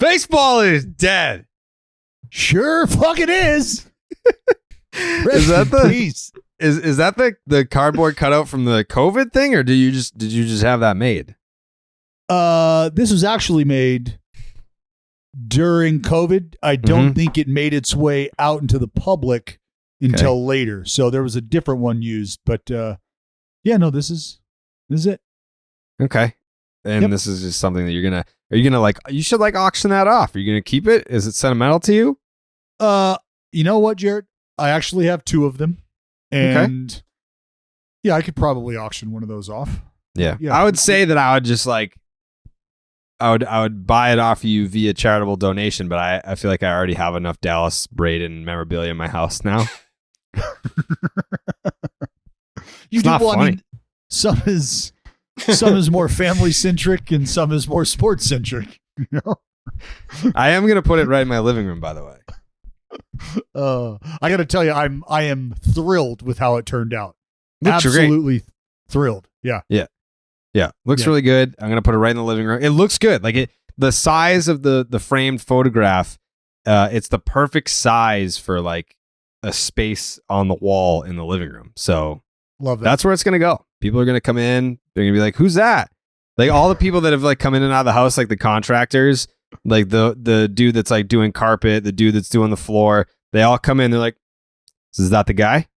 Baseball is dead. Sure, fucking is. Is that the cardboard cutout from the COVID thing, or did you just have that made? This was actually made during COVID. I don't think it made its way out into the public until later. So there was a different one used, but this is it. Okay. And this is just something that you should auction that off. Are you going to keep it? Is it sentimental to you? You know what, Jared? I actually have 2 of them, and I could probably auction one of those off. Yeah. I would say that I would just I would buy it off you via charitable donation, but I feel like I already have enough Dallas Braden memorabilia in my house now. It's not funny. I mean, some is more family centric and some is more sports centric. You know? I am gonna put it right in my living room, by the way. I got to tell you, I am thrilled with how it turned out. Looks Absolutely great. Thrilled. Yeah. Looks really good. I'm gonna put it right in the living room. It looks good. The size of the framed photograph, it's the perfect size for a space on the wall in the living room. So love that. That's where it's gonna go. People are gonna come in. They're gonna be like, "Who's that?" All the people that have come in and out of the house, the contractors, the dude that's doing carpet, the dude that's doing the floor. They all come in. They're like, "Is that the guy?"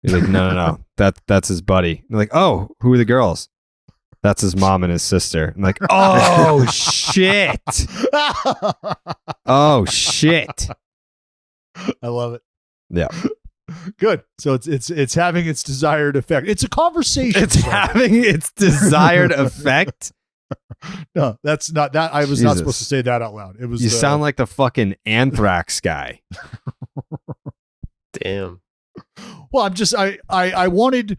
You're like, no. That's his buddy. They're like, "Oh, who are the girls?" That's his mom and his sister. I'm like, "Oh shit! Oh shit!" I love it. Yeah. Good. So it's having its desired effect. It's a conversation. It's having its desired effect. No, that's not that. I was not supposed to say that out loud. It was. You sound like the fucking anthrax guy. Damn. Well, I'm just I wanted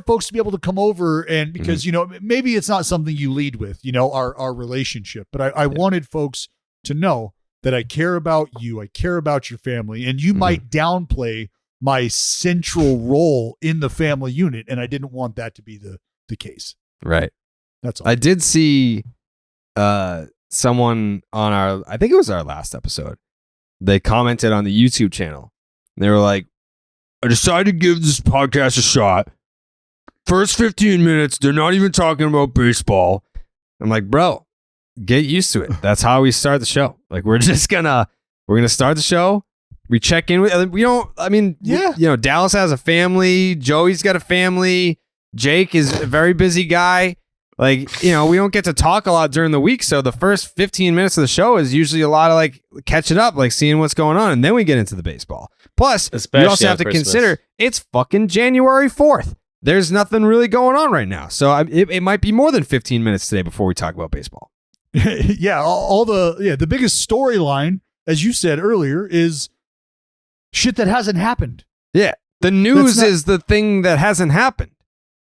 folks to be able to come over, and because maybe it's not something you lead with, our relationship, but I wanted folks to know that I care about you, I care about your family, and you might downplay my central role in the family unit, and I didn't want that to be the case. Right. That's all. I did see someone on I think it was our last episode. They commented on the YouTube channel. They were like, "I decided to give this podcast a shot. First 15 minutes, they're not even talking about baseball." I'm like, "Bro, get used to it. That's how we start the show. We're gonna start the show. We check in with, Dallas has a family. Joey's got a family. Jake is a very busy guy. We don't get to talk a lot during the week. So the first 15 minutes of the show is usually a lot of catching up, seeing what's going on. And then we get into the baseball. Plus, you also have to consider it's fucking January 4th. There's nothing really going on right now. So it might be more than 15 minutes today before we talk about baseball. Yeah. The biggest storyline, as you said earlier, is shit that hasn't happened. Yeah. The news is the thing that hasn't happened.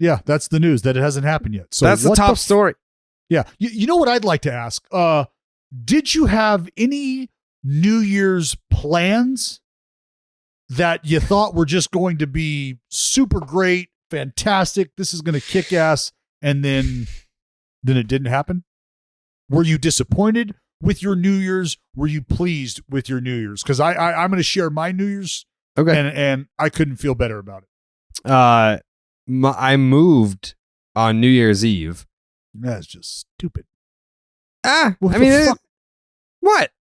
Yeah, that's the news, that it hasn't happened yet. So that's the top story. Yeah. You know what I'd like to ask? Did you have any New Year's plans that you thought were just going to be super great, fantastic, this is going to kick ass, and then it didn't happen? Were you disappointed with your New Year's? Were you pleased with your New Year's? Because I'm going to share my New Year's, and I couldn't feel better about it. I moved on New Year's Eve. That's just stupid. What?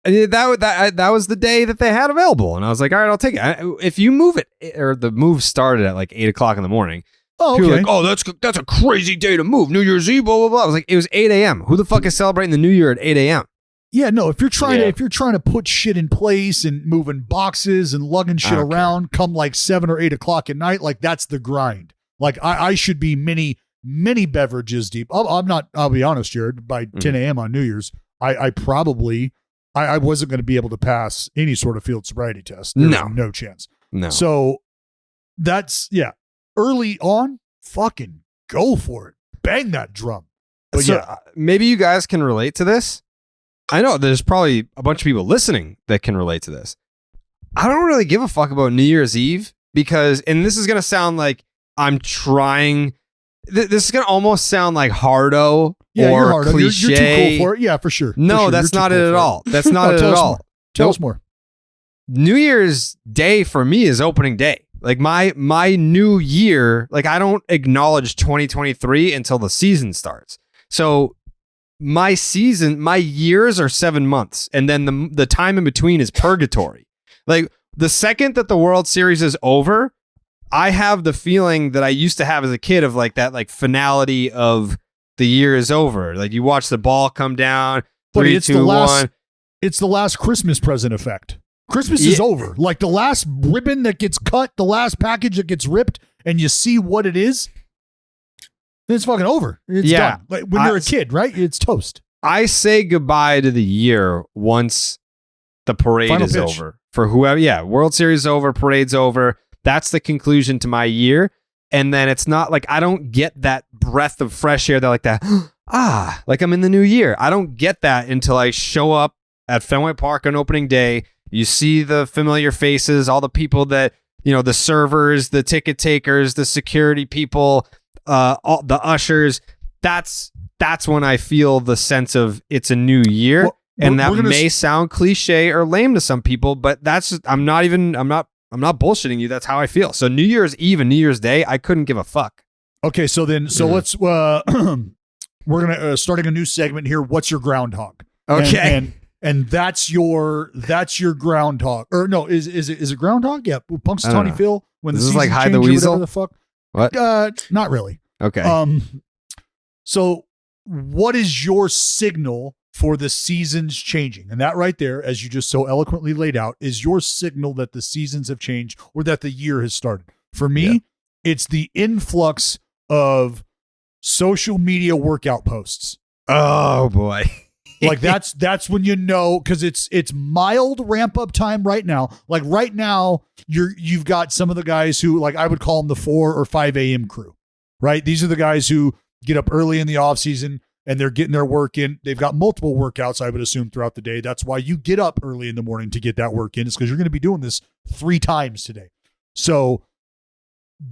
That was the day that they had available, and I was like, all right, I'll take it. If you move it, or the move started at 8:00 in the morning. Oh, people were like, oh, that's a crazy day to move. New Year's Eve, blah blah blah. I was like, it was 8 a.m. Who the fuck is celebrating the New Year at 8 a.m.? Yeah, no. If you're trying to put shit in place and moving boxes and lugging shit around, come 7 or 8 o'clock at night, that's the grind. I should be many beverages deep. I'll be honest, Jared, by 10 a.m. on New Year's, I probably wasn't going to be able to pass any sort of field sobriety test. No chance. No. So that's, early on, fucking go for it. Bang that drum. But maybe you guys can relate to this. I know there's probably a bunch of people listening that can relate to this. I don't really give a fuck about New Year's Eve because, and this is going to sound like I'm trying, this is going to almost sound like hardo Yeah, or you're hard. cliche. You're too cool for it. Yeah, for sure. No, For sure. that's You're not too it cool at for all. That's not it tell at us all. more. Tell us more. New Year's Day for me is opening day. Like my new year, like I don't acknowledge 2023 until the season starts. So my years are 7 months, and then the time in between is purgatory. Like the second that the World Series is over, I have the feeling that I used to have as a kid of like that like finality of the year is over. Like you watch the ball come down, But 3, it's 2, 1. It's the last Christmas present effect. Christmas is over. Like the last ribbon that gets cut, the last package that gets ripped, and you see what it is. It's fucking over. It's done. Like when you're a kid, right? It's toast. I say goodbye to the year once the parade Final is pitch. over. For whoever, World Series over, parade's over. That's the conclusion to my year. And then it's not like I don't get that breath of fresh air that like that, like I'm in the new year. I don't get that until I show up at Fenway Park on opening day. You see the familiar faces, all the people that, the servers, the ticket takers, the security people, all the ushers. That's when I feel the sense of it's a new year. Well, and that may sound cliche or lame to some people, but I'm not bullshitting you. That's how I feel. So New Year's Eve and New Year's Day, I couldn't give a fuck. Okay, so let's we're gonna starting a new segment here. What's your groundhog? Okay, and that's your groundhog. Or no, is it groundhog? Yeah, Punxsutawney Phil when this the is season like Hide the changed or Weasel. whatever the fuck. What? Not really. Okay. So what is your signal for the seasons changing? And that right there, as you just so eloquently laid out, is your signal that the seasons have changed or that the year has started. For me, it's the influx of social media workout posts. Oh boy. Like that's when because it's mild ramp up time right now. Like right now, you've got some of the guys who, like, I would call them the 4 or 5 a.m. crew, right? These are the guys who get up early in the off season and they're getting their work in. They've got multiple workouts, I would assume, throughout the day. That's why you get up early in the morning to get that work in. It's because you're going to be doing this 3 times today. So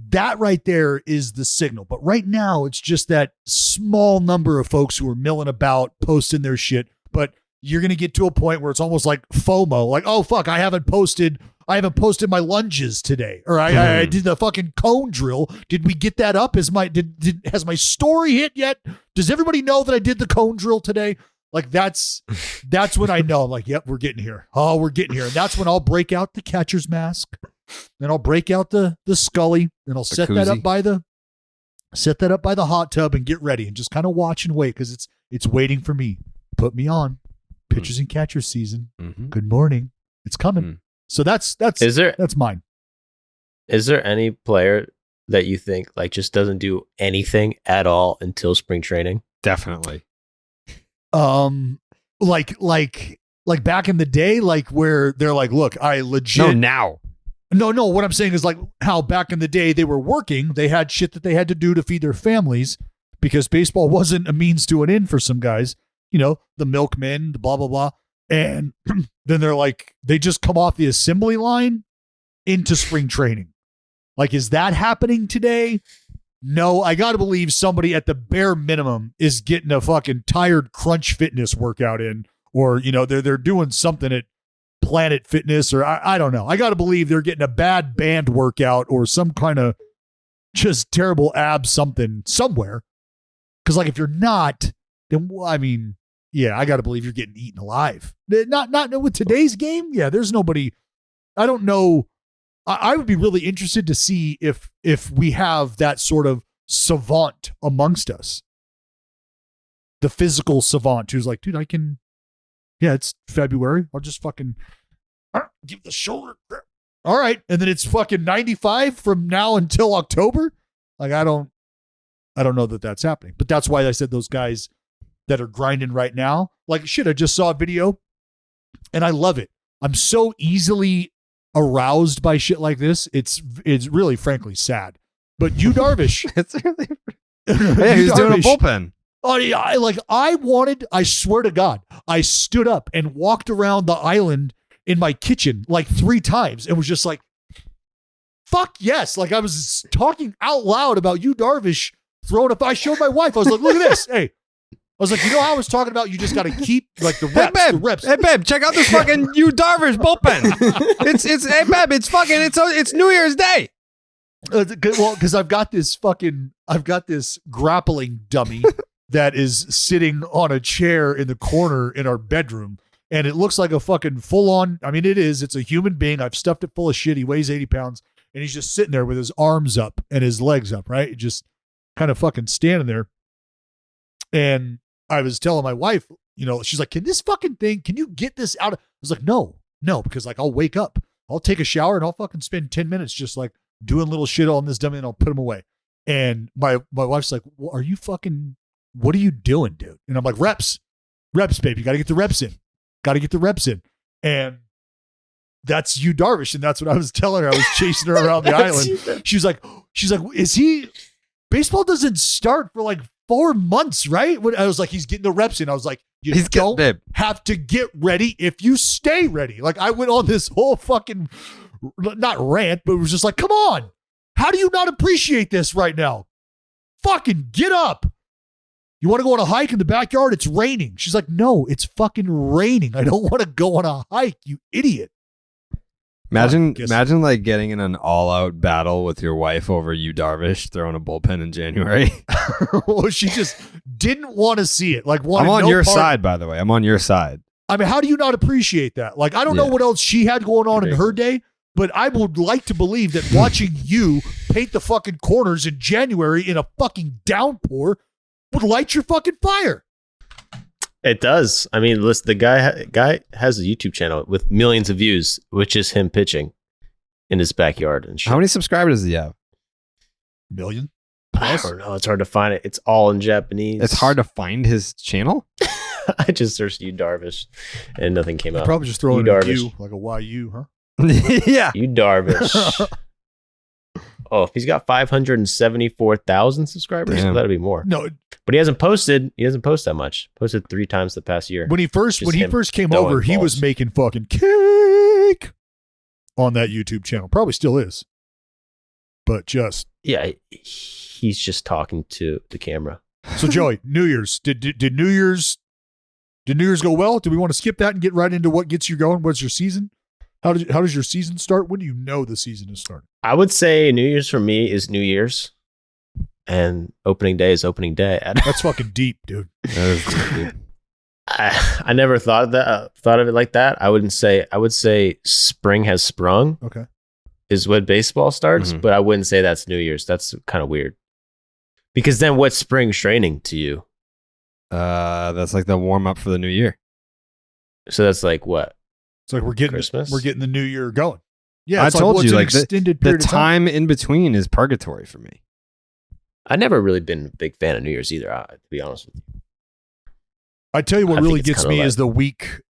that right there is the signal. But right now, it's just that small number of folks who are milling about, posting their shit. But you're going to get to a point where it's almost like FOMO, like, oh, fuck, I haven't posted my lunges today, or I did the fucking cone drill. Did we get that up? Has my story hit yet? Does everybody know that I did the cone drill today? Like that's when I know. I'm like, yep, we're getting here. Oh, we're getting here. And that's when I'll break out the catcher's mask. Then I'll break out the Scully. Then I'll set that up by the hot tub and get ready and just kind of watch and wait because it's waiting for me. Put me on. Pitchers and catchers season. Mm-hmm. Good morning. It's coming. Mm-hmm. So that's mine. Is there any player that you think like just doesn't do anything at all until spring training? Definitely. Like back in the day, like where they're like, look, I legit. No, now. No. What I'm saying is like how back in the day they were working. They had shit that they had to do to feed their families because baseball wasn't a means to an end for some guys. The milkmen, the blah, blah, blah. And then they're like, they just come off the assembly line into spring training. Like, is that happening today? No, I got to believe somebody at the bare minimum is getting a fucking tired Crunch Fitness workout in, or, they're doing something at Planet Fitness, or I don't know. I got to believe they're getting a bad band workout or some kind of just terrible ab something somewhere. Because like, if you're not, then I got to believe you're getting eaten alive. Not with today's game. Yeah, there's nobody. I don't know. I would be really interested to see if we have that sort of savant amongst us. The physical savant who's like, dude, I can. Yeah, it's February. I'll just fucking give the shoulder grip. All right, and then it's fucking 95 from now until October. Like I don't know that that's happening. But that's why I said those guys that are grinding right now. Like, shit, I just saw a video and I love it. I'm so easily aroused by shit like this. It's really, frankly, sad. But Yu Darvish. It's really. Yeah, he's doing a bullpen. Oh, yeah. I swear to God, I stood up and walked around the island in my kitchen like 3 times and was just like, fuck yes. Like I was talking out loud about Yu Darvish throwing up. I showed my wife. I was like, look at this. Hey. was like, you know how I was talking about? You just got to keep like the reps. Hey, babe. The reps. Hey, babe, check out this fucking Yu Darvish bullpen. Hey, babe, it's New Year's Day. Well, because I've got this grappling dummy that is sitting on a chair in the corner in our bedroom, and it looks like a fucking full on. I mean, it is. It's a human being. I've stuffed it full of shit. He weighs 80 pounds, and he's just sitting there with his arms up and his legs up, right? Just kind of fucking standing there. And I was telling my wife, she's like, can you get this out? I was like, no, because like I'll wake up, I'll take a shower, and I'll fucking spend 10 minutes just like doing little shit on this dummy, and I'll put him away. And my wife's like, well, what are you doing, dude? And I'm like, reps, baby. You got to get the reps in. And that's Yu Darvish. And that's what I was telling her. I was chasing her around the island. She's like, baseball doesn't start for like 4 months, right? I was like, he's getting the reps in. I was like, you don't have to get ready if you stay ready. Like I went on this whole fucking, not rant, but it was just like, come on. How do you not appreciate this right now? Fucking get up. You want to go on a hike in the backyard? It's raining. She's like, no, it's fucking raining. I don't want to go on a hike, you idiot. Imagine like getting in an all-out battle with your wife over Yu Darvish throwing a bullpen in January. Well, she just didn't want to see it. Like, I'm on your side, by the way. I'm on your side. I mean, how do you not appreciate that? Like, I don't know what else she had going on in her day, but I would like to believe that watching you paint the fucking corners in January in a fucking downpour would light your fucking fire. It does. I mean, listen, the guy has a YouTube channel with millions of views, which is him pitching in his backyard and shit. How many subscribers does he have? Million? I don't know. It's hard to find it. It's all in Japanese. It's hard to find his channel? I just searched Yu Darvish and nothing came up. Probably just throwing a U, like a YU, huh? Yeah. Yu Darvish. Oh, he's got 574,000 subscribers. So that'd be more. No, but he hasn't posted. He doesn't post that much. Posted 3 times the past year. When he first came over, he was making fucking cake on that YouTube channel. Probably still is. But just he's just talking to the camera. So Joey, New Year's. Did New Year's go well? Do we want to skip that and get right into what gets you going? What's your season? How does your season start? When do you know the season is starting? I would say New Year's for me is New Year's, and opening day is opening day. That's fucking deep, dude. That is deep. I never thought of it like that. I would say spring has sprung. Okay, is when baseball starts, but I wouldn't say that's New Year's. That's kind of weird. Because then what's spring training to you? That's like the warm up for the new year. So that's like what? It's like we're getting Christmas? We're getting the new year going. Yeah, I told you, like the time in between is purgatory for me. I've never really been a big fan of New Year's either, to be honest with you. I tell you what really gets me is the week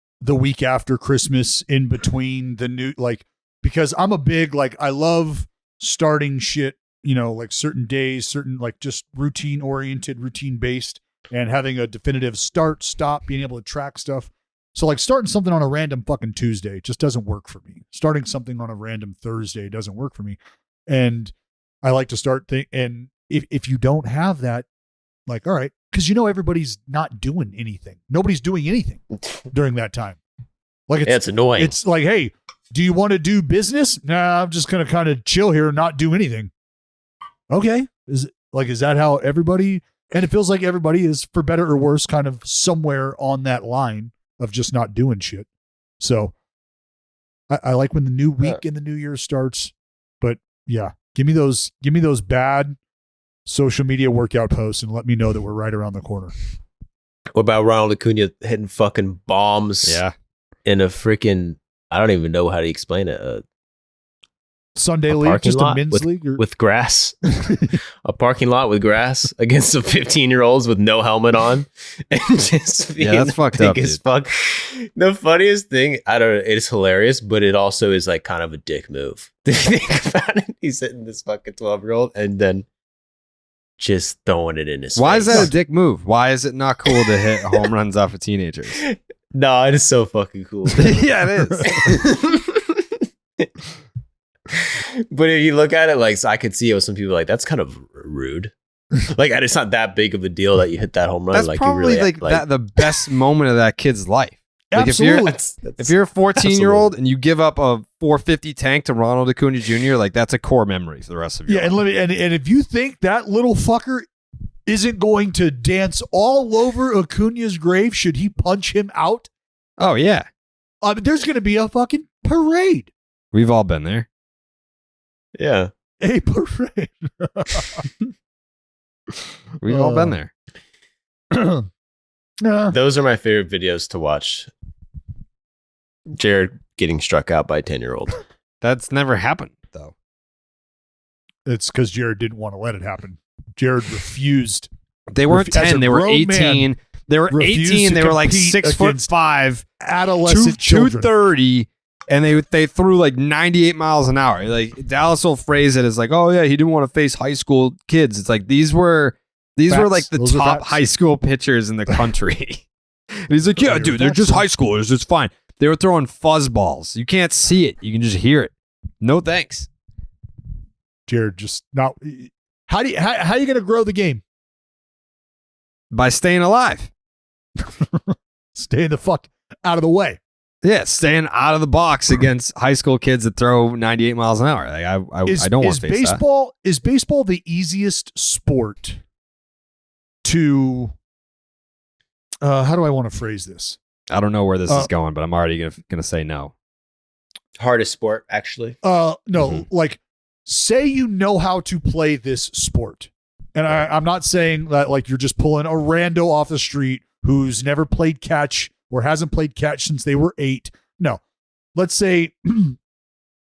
after Christmas, in between the new, like, because I'm a big, like, I love starting shit, like certain days, certain, like, just routine oriented, routine based, and having a definitive start, stop, being able to track stuff. So like starting something on a random fucking Tuesday just doesn't work for me. Starting something on a random Thursday doesn't work for me. And I like to start and if you don't have that, like, all right, because everybody's not doing anything. Nobody's doing anything during that time. Like it's annoying. It's like, hey, do you want to do business? Nah, I'm just gonna kind of chill here and not do anything. Okay. Is that how everybody, and it feels like everybody is, for better or worse, kind of somewhere on that line of just not doing shit. So I like when the new week and the new year starts, but yeah, give me those bad social media workout posts and let me know that we're right around the corner. What about Ronald Acuna hitting fucking bombs? Yeah. In a freaking, I don't even know how to explain it. Sunday league, just a men's league with grass, a parking lot with grass against some 15-year-olds with no helmet on, and just being that's fucked up, as fuck. The funniest thing, I don't know, it's hilarious, but it also is like kind of a dick move. Think about it. He's hitting this fucking 12-year-old and then just throwing it in his face. Why is that a dick move? Why is it not cool to hit home runs off of teenagers? No, it is so fucking cool. Yeah, it is. But if you look at it, like, so I could see how some people are like, that's kind of rude. Like, and it's not that big of a deal that you hit that home run. That's like, probably you really, that the best moment of that kid's life. Like Absolutely. if you're a 14-year-old and you give up a 450 tank to Ronald Acuna Jr., like that's a core memory for the rest of your life. And if you think that little fucker isn't going to dance all over Acuna's grave should he punch him out, Oh yeah, there's going to be a fucking parade. we've all been there. yeah. A parade. We've all been there. Those are my favorite videos to watch. Jared getting struck out by a 10-year-old. That's never happened though. It's because Jared didn't want to let it happen. Jared refused. They weren't As a 10. They were grown 18. They were refused 18. to They were like compete 6'5", adolescent children. 230, and they threw like 98 miles an hour. Like Dallas will phrase it as like, oh yeah, he didn't want to face high school kids. It's like these were Facts. like the Those are top facts. high school pitchers in the country. And he's like, yeah, Those are dude, they're facts, just man. high schoolers. It's fine. They were throwing fuzz balls. You can't see it. You can just hear it. No thanks. Jared just not. How are you going to grow the game? By staying alive. Stay the fuck out of the way. Yeah, staying out of the box against high school kids that throw 98 miles an hour. Like I don't want to face baseball, that. Is baseball the easiest sport to? How do I want to phrase this? that. I don't know where this is going, but I'm already gonna say no. Hardest sport, actually. No, Mm-hmm. like say you know how to play this sport. And I'm not saying that like you're just pulling a rando off the street who's never played catch or hasn't played catch since they were 8. No. Let's say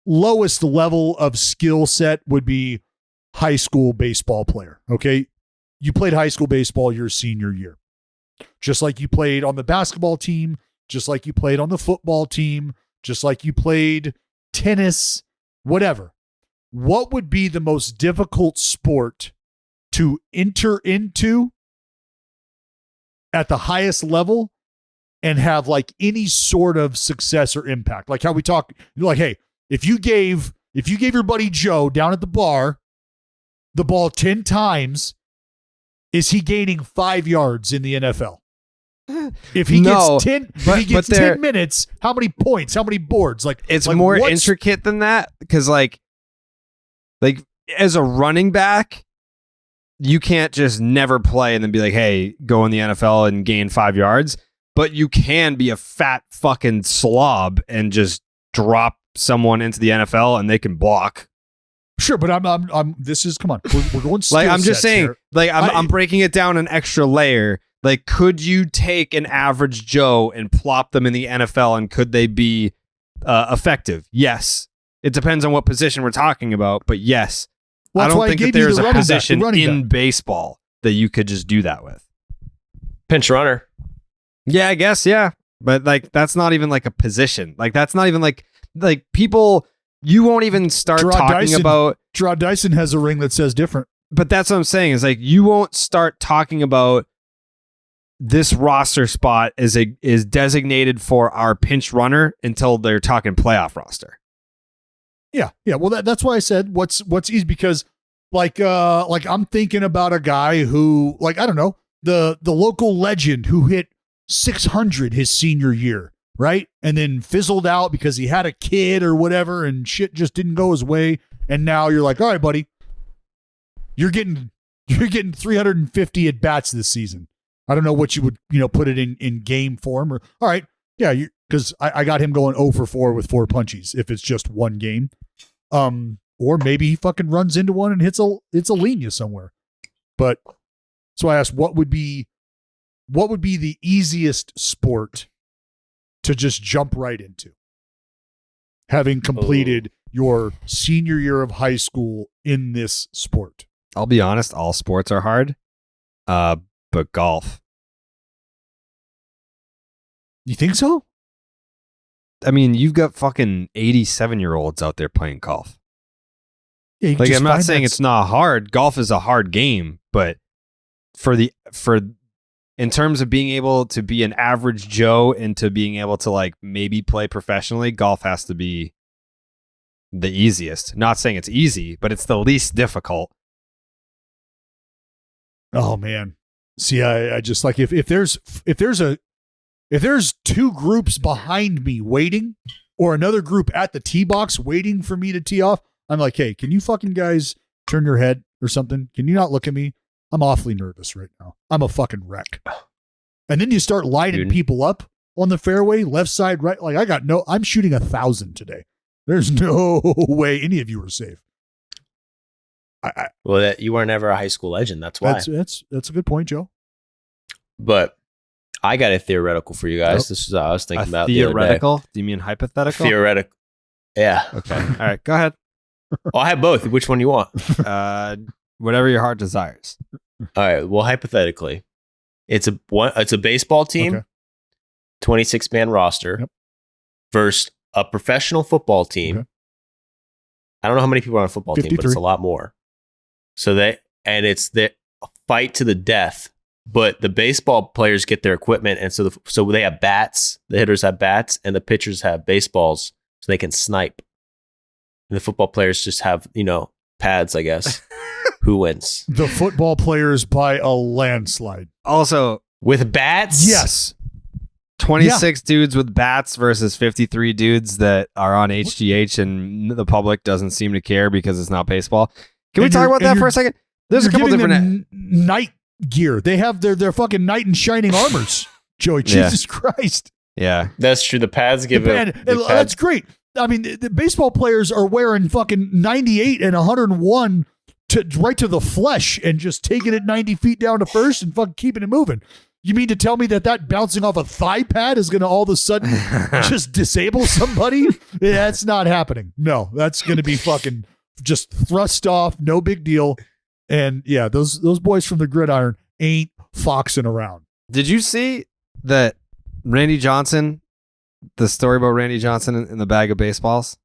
lowest level of skill set would be high school baseball player. Okay. You played high school baseball your senior year. Just like you played on the basketball team, just like you played on the football team, just like you played tennis, whatever. What would be the most difficult sport to enter into at the highest level and have like any sort of success or impact? Like how we talk, like, hey, if you gave your buddy Joe down at the bar the ball 10 times, is he gaining 5 yards in the NFL? If he No, gets 10 minutes, how many points? How many boards? Like It's like more what's- intricate than that because like as a running back, you can't just never play and then be like, hey, go in the NFL and gain 5 yards. But you can be a fat fucking slob and just drop someone into the NFL and they can block. Sure, but I'm. This is come on. We're going. Like I'm skill just sets saying, here. like I'm breaking it down an extra layer. Like, could you take an average Joe and plop them in the NFL, and could they be effective? Yes. It depends on what position we're talking about, but yes. Well, I that's don't why I think that gave you there's the a running back, the position running in back. baseball that you could just do that with. Pinch runner. Yeah, I guess, yeah. But like that's not even like a position. Like that's not even like people you won't even start Gerard talking Dyson. about. Gerard Dyson has a ring that says different. But that's what I'm saying is like you won't start talking about this roster spot is designated for our pinch runner until they're talking playoff roster. Yeah. Well, that's why I said what's easy because like I'm thinking about a guy who like I don't know the local legend who hit 600 his senior year, right? And then fizzled out because he had a kid or whatever and shit just didn't go his way. And now you're like, all right, buddy, you're getting 350 at bats this season. I don't know what you would, put it in game form or all right. Yeah. Because I got him going 0 for 4 with 4 punchies if it's just one game. Or maybe he fucking runs into one and hits a linea somewhere. But so I asked, what would be the easiest sport to just jump right into? Having completed your senior year of high school in this sport. I'll be honest, all sports are hard. But golf. You think so? I mean, you've got fucking 87-year-olds out there playing golf. Yeah, you can Like just I'm not find saying that- it's not hard. Golf is a hard game, but in terms of being able to be an average Joe and to being able to like maybe play professionally, golf has to be the easiest. Not saying it's easy, but it's the least difficult. Oh man. See, I just like if there's two groups behind me waiting or another group at the tee box waiting for me to tee off, I'm like, hey, can you fucking guys turn your head or something? Can you not look at me? I'm awfully nervous right now. I'm a fucking wreck. And then you start lining people up on the fairway, left side, right. Like I'm shooting 1,000 today. There's no way any of you are safe. Well, you were never a high school legend. That's why. That's a good point, Joe. But I got a theoretical for you guys. This is what I was thinking about. Theoretical? Do you mean hypothetical? Theoretical. Yeah. Okay. All right. Go ahead. Well, I have both. Which one you want? Whatever your heart desires. All right. Well, hypothetically, it's a baseball team, 26-man roster versus a professional football team. Okay. I don't know how many people are on a football 53. team, but it's a lot more. So it's the fight to the death. But the baseball players get their equipment, and so they have bats. The hitters have bats, and the pitchers have baseballs, so they can snipe. And the football players just have, pads, I guess. Who wins? The football players by a landslide. Also, with bats? Yes. 26 dudes with bats versus 53 dudes that are on HGH, and the public doesn't seem to care because it's not baseball. Can we talk about that for a second? There's a couple different night gear. They have their fucking knight in shining armors. Joey, Jesus Christ. Yeah, that's true. The pads give it. That's great. I mean, the baseball players are wearing fucking 98 and 101 right to the flesh and just taking it 90 feet down to first and fucking keeping it moving. You mean to tell me that bouncing off a thigh pad is going to all of a sudden just disable somebody? That's not happening. No, that's going to be fucking just thrust off. No big deal. And yeah, those boys from the gridiron ain't foxing around. Did you see that Randy Johnson, the story about Randy Johnson in the bag of baseballs?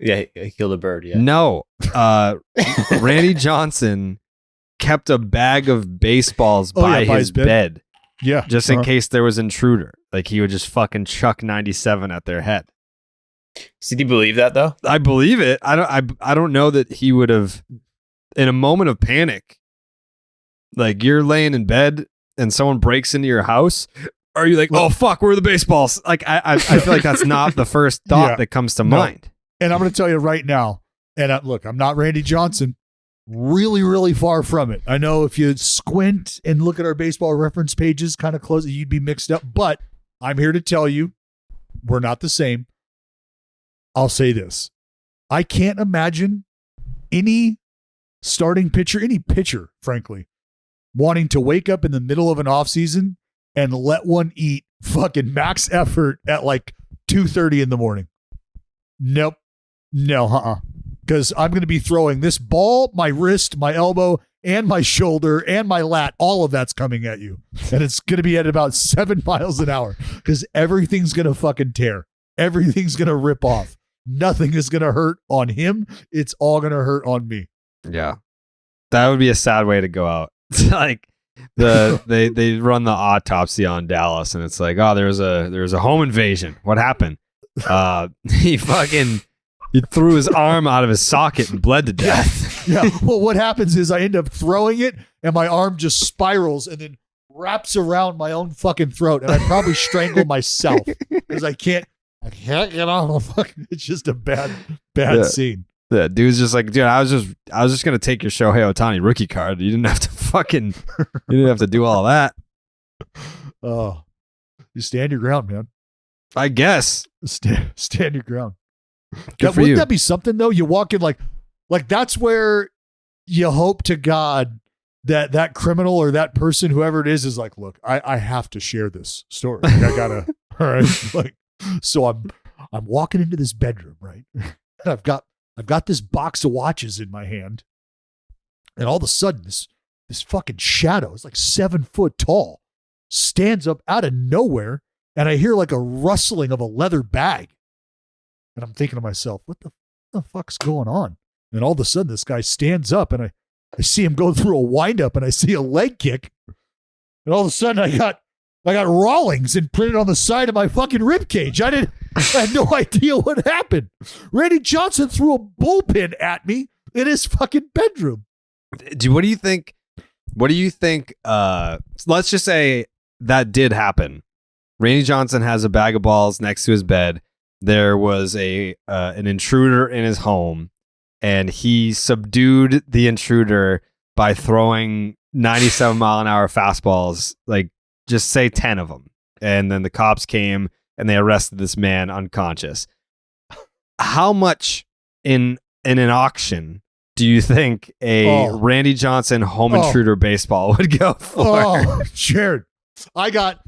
Yeah, he killed a bird. Yeah. No. Randy Johnson kept a bag of baseballs by his bed. Yeah. Just in case there was intruder. Like he would just fucking chuck 97 at their head. Did you believe that though? I believe it. I don't know that he would have, in a moment of panic, like you're laying in bed and someone breaks into your house. Are you like, oh fuck, where are the baseballs? Like I feel like that's not the first thought that comes to mind. And I'm going to tell you right now, and look, I'm not Randy Johnson. Really, really far from it. I know if you squint and look at our baseball reference pages kind of close, you'd be mixed up. But I'm here to tell you, we're not the same. I'll say this. I can't imagine any starting pitcher, any pitcher, frankly, wanting to wake up in the middle of an offseason and let one eat fucking max effort at like 2:30 in the morning. Nope. No, because I'm going to be throwing this ball, my wrist, my elbow, and my shoulder, and my lat. All of that's coming at you. And it's going to be at about 7 miles an hour because everything's going to fucking tear. Everything's going to rip off. Nothing is going to hurt on him. It's all going to hurt on me. Yeah. That would be a sad way to go out. Like they run the autopsy on Dallas and it's like, oh, there's a home invasion. What happened? He threw his arm out of his socket and bled to death. Yeah. Well, what happens is I end up throwing it and my arm just spirals and then wraps around my own fucking throat. And I probably strangle myself because I can't get off the fucking, it's just a bad scene. The dude's just like, dude, I was just going to take your Shohei Ohtani rookie card. You didn't have to do all that. Oh, you stand your ground, man. I guess. Stand your ground. Good for wouldn't you. that be something though? You walk in like that's where you hope to God that criminal or that person, whoever it is like, look, I have to share this story. Like, I gotta, all right. Like, so I'm walking into this bedroom, right? And I've got this box of watches in my hand, and all of a sudden this fucking shadow is like 7 foot tall, stands up out of nowhere, and I hear like a rustling of a leather bag. And I'm thinking to myself, what the fuck's going on? And all of a sudden, this guy stands up, and I see him go through a windup, and I see a leg kick. And all of a sudden, I got Rawlings imprinted on the side of my fucking rib cage. I had no idea what happened. Randy Johnson threw a bullpen at me in his fucking bedroom. What do you think What do you think? Let's just say that did happen. Randy Johnson has a bag of balls next to his bed. There was an intruder in his home, and he subdued the intruder by throwing 97-mile-an-hour fastballs, like just say 10 of them. And then the cops came and they arrested this man unconscious. How much in an auction do you think a Randy Johnson home intruder baseball would go for? Oh, Jared, I got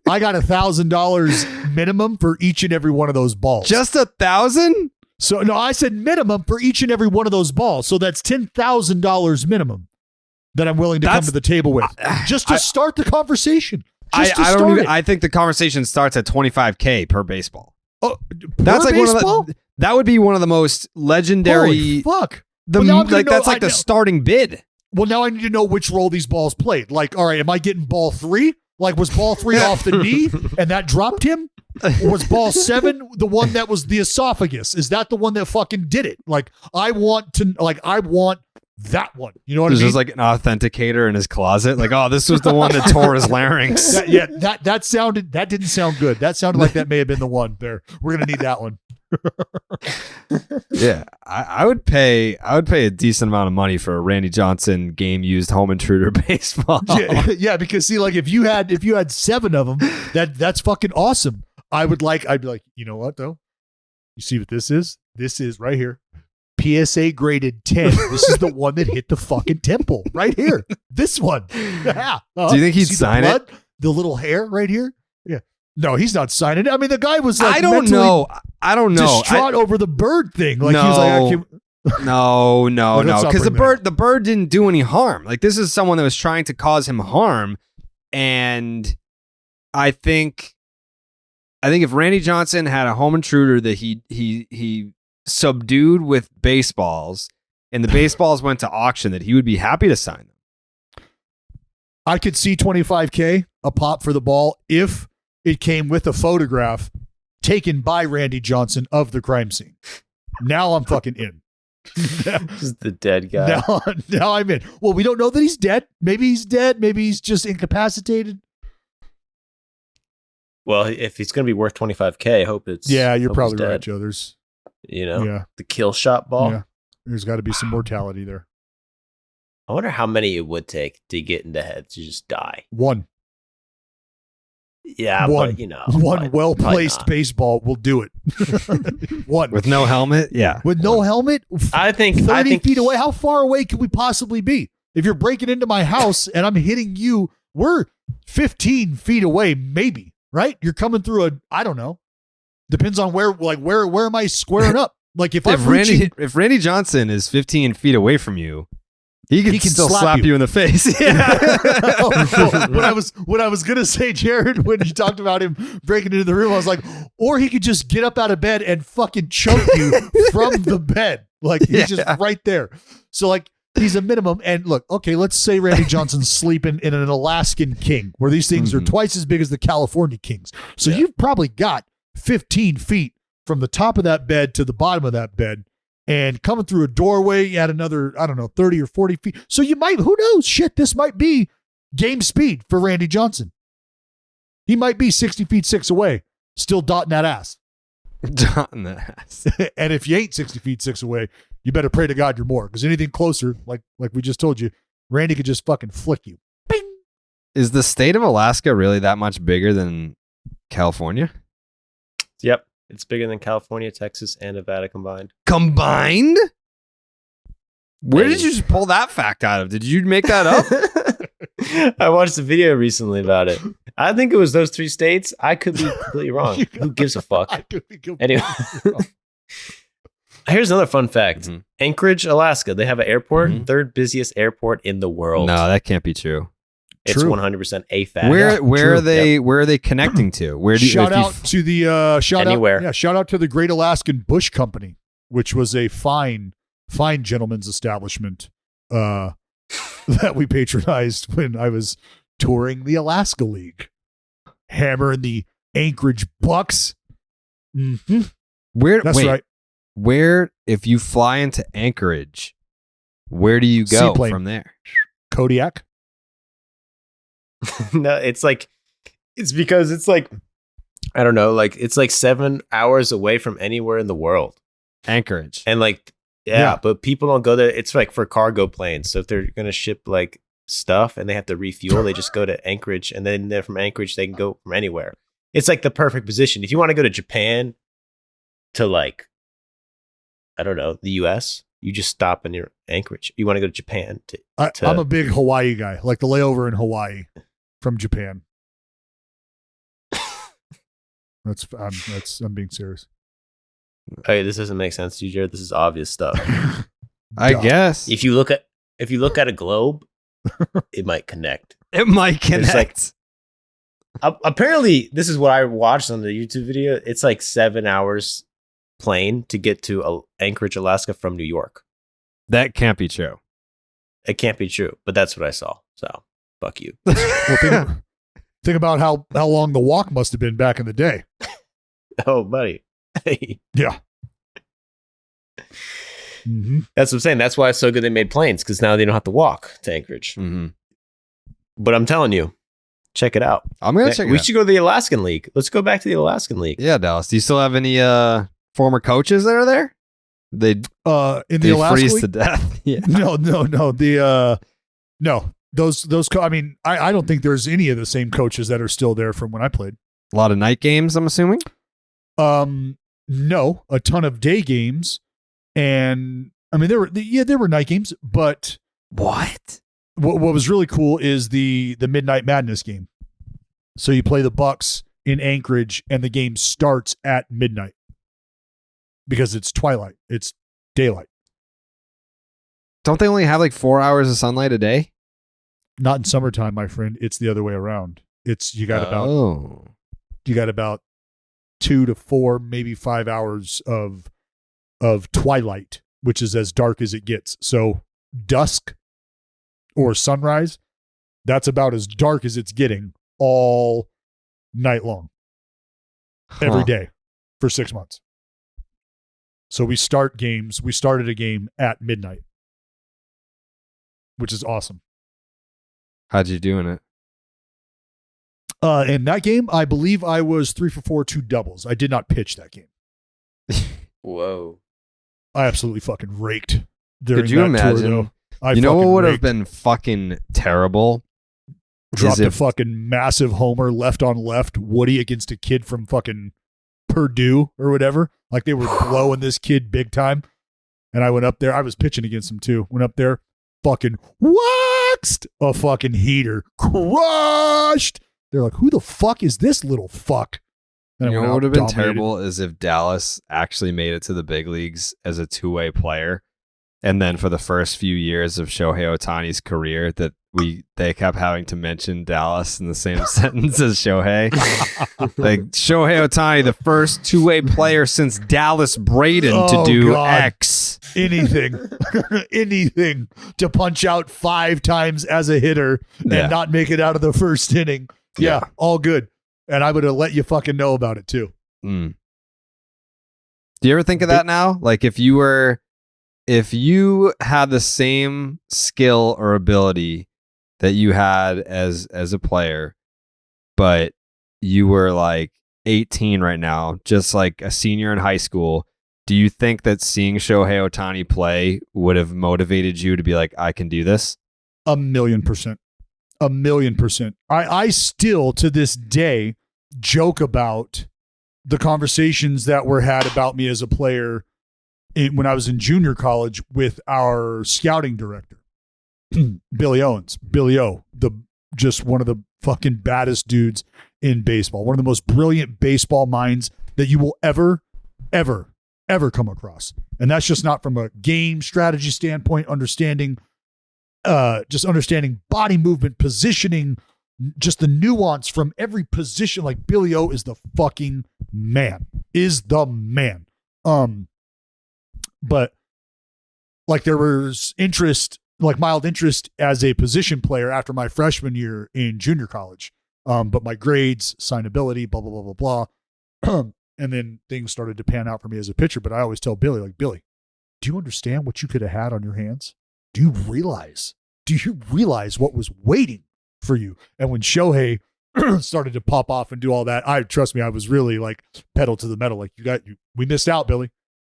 $1,000 minimum for each and every one of those balls. Just 1,000? So no, I said minimum for each and every one of those balls. So that's $10,000 minimum that I'm willing to come to the table with, just to start the conversation. I think the conversation starts at $25K per baseball. Oh, that's like baseball? That would be one of the most legendary. Holy fuck! That's like the starting bid. Well, now I need to know which role these balls played. Like, all right, am I getting ball 3? Like, was ball 3 off the knee and that dropped him? Or was ball 7 the one that was the esophagus? Is that the one that fucking did it? Like, I want that one. You know what I mean? There's just like an authenticator in his closet. Like, oh, this was the one that tore his larynx. That didn't sound good. That sounded like that may have been the one there. We're going to need that one. Yeah, I would pay a decent amount of money for a Randy Johnson game used home intruder baseball. Yeah, because see, like if you had 7 of them, that's fucking awesome. I'd be like, you know what though? You see what this is? This is right here. PSA graded 10. This is the one that hit the fucking temple right here. This one. Yeah. Do you think he'd sign it? The little hair right here. Yeah. No, he's not signing it. I mean, the guy was like, I don't know. Distraught over the bird thing. Like he was like, no, because the bird didn't do any harm. Like this is someone that was trying to cause him harm, and I think if Randy Johnson had a home intruder that he subdued with baseballs, and the baseballs went to auction, that he would be happy to sign them. I could see $25K a pop for the ball if it came with a photograph taken by Randy Johnson of the crime scene. Now I'm fucking in. Just the dead guy. Now I'm in. Well, we don't know that he's dead. Maybe he's dead. Maybe he's just incapacitated. Well, if he's going to be worth $25K, I hope it's. Yeah, you're probably right, Joe. There's, the kill shot ball. Yeah, there's got to be some mortality there. I wonder how many it would take to get into heads to just die. 1. Yeah, one, but one well-placed baseball will do it. 1 with no helmet. Yeah, with no helmet. I think 30 feet away. How far away could we possibly be? If you're breaking into my house and I'm hitting you, we're 15 feet away, maybe. Right? You're coming through I don't know. Depends on where am I squaring up? Like if Randy Johnson is 15 feet away from you, he can still slap you in the face. Yeah. What I was gonna say, Jared, when you talked about him breaking into the room, I was like, or he could just get up out of bed and fucking choke you from the bed. Like he's just right there. So like he's a minimum. And look, okay, let's say Randy Johnson's sleeping in an Alaskan king, where these things are twice as big as the California kings. So you've probably got 15 feet from the top of that bed to the bottom of that bed. And coming through a doorway at another, 30 or 40 feet. So you might, who knows? Shit, this might be game speed for Randy Johnson. He might be 60 feet 6 away, still dotting that ass. Dotting that ass. And if you ain't 60 feet 6 away, you better pray to God you're more. Because anything closer, like we just told you, Randy could just fucking flick you. Bing! Is the state of Alaska really that much bigger than California? Yep. It's bigger than California, Texas, and Nevada combined. Combined? Where did you just pull that fact out of? Did you make that up? I watched a video recently about it. I think it was those 3 states. I could be completely wrong. Who gives a fuck? I could be completely anyway. Here's another fun fact. Anchorage, Alaska. They have an airport, 3rd busiest airport in the world. No, that can't be true. It's 100% a fact. Where are they connecting to? Where do shout out to the anywhere? Shout out to the Great Alaskan Bush Company, which was a fine gentleman's establishment that we patronized when I was touring the Alaska League, hammering the Anchorage Bucks. Mm-hmm. Right. Where, if you fly into Anchorage, where do you go from there? Kodiak. No, it's because it's like, I don't know, like it's like 7 hours away from anywhere in the world. Anchorage. And like, yeah, but people don't go there. It's like for cargo planes. So if they're going to ship like stuff and they have to refuel, they just go to Anchorage, and then from Anchorage, they can go from anywhere. It's like the perfect position. If you want to go to Japan to like, I don't know, the US, you just stop in your Anchorage. You want to go to Japan I'm a big Hawaii guy, like the layover in Hawaii from Japan. I'm being serious. Okay, this doesn't make sense to you, Jared. This is obvious stuff. I guess. If you look at a globe, it might connect. It might connect. Apparently, this is what I watched on the YouTube video. It's like 7 hours plane to get to Anchorage, Alaska from New York. That can't be true. It can't be true, but that's what I saw. So, fuck you. Well, think about how long the walk must have been back in the day. Oh, buddy. Yeah. Mm-hmm. That's what I'm saying. That's why it's so good they made planes, because now they don't have to walk to Anchorage. Mm-hmm. But I'm telling you, check it out. I'm going to check it out. We should go to the Alaskan League. Let's go back to the Alaskan League. Yeah, Dallas. Do you still have any former coaches that are there? They in the they Alaska freeze League? to death. Yeah. No. Those. I mean, I don't think there's any of the same coaches that are still there from when I played. A lot of night games, I'm assuming. No, a ton of day games, and I mean there were night games, but What was really cool is the Midnight Madness game. So you play the Bucks in Anchorage, and the game starts at midnight because it's twilight, it's daylight. Don't they only have like 4 hours of sunlight a day? Not in summertime, my friend. It's the other way around. You got about 2 to 4, maybe 5 hours of twilight, which is as dark as it gets. So dusk or sunrise, that's about as dark as it's getting all night long, every day for 6 months. So we started a game at midnight, which is awesome. How'd you do in it? In that game, I believe I was 3 for 4, 2 doubles. I did not pitch that game. Whoa. I absolutely fucking raked during Could you that imagine? tour, though. You know what would have been fucking terrible? Dropped a fucking massive homer left on left, Woody against a kid from fucking Purdue or whatever. Like they were blowing this kid big time. And I went up there. I was pitching against him too. Went up there, fucking waxed a fucking heater. Crushed. They're like, who the fuck is this little fuck? And You I know went what would out, have been dominated. terrible is if Dallas actually made it to the big leagues as a two-way player. And then for the first few years of Shohei Ohtani's career that they kept having to mention Dallas in the same sentence as Shohei. Like Shohei Ohtani, the first two-way player since Dallas Braden to do God. X. Anything to punch out 5 times as a hitter Yeah. and not make it out of the first inning. Yeah, all good. And I would have let you fucking know about it too. Mm. Do you ever think of that now? Like if you had the same skill or ability that you had as a player, but you were like 18 right now, just like a senior in high school, do you think that seeing Shohei Ohtani play would have motivated you to be like, I can do this? 1,000,000%. 1,000,000%. I still to this day joke about the conversations that were had about me as a player when I was in junior college with our scouting director, Billy Owens. Billy O, just one of the fucking baddest dudes in baseball. One of the most brilliant baseball minds that you will ever come across. And that's just not from a game strategy standpoint, understanding body movement, positioning, just the nuance from every position. Like Billy O is the fucking man, But like there was mild interest as a position player after my freshman year in junior college. But my grades, signability, blah, blah, blah, blah, blah. And then things started to pan out for me as a pitcher. But I always tell Billy, like, Billy, do you understand what you could have had on your hands? Do you realize what was waiting for you. And when Shohei started to pop off and do all that, trust me, I was really like pedal to the metal. Like we missed out, Billy.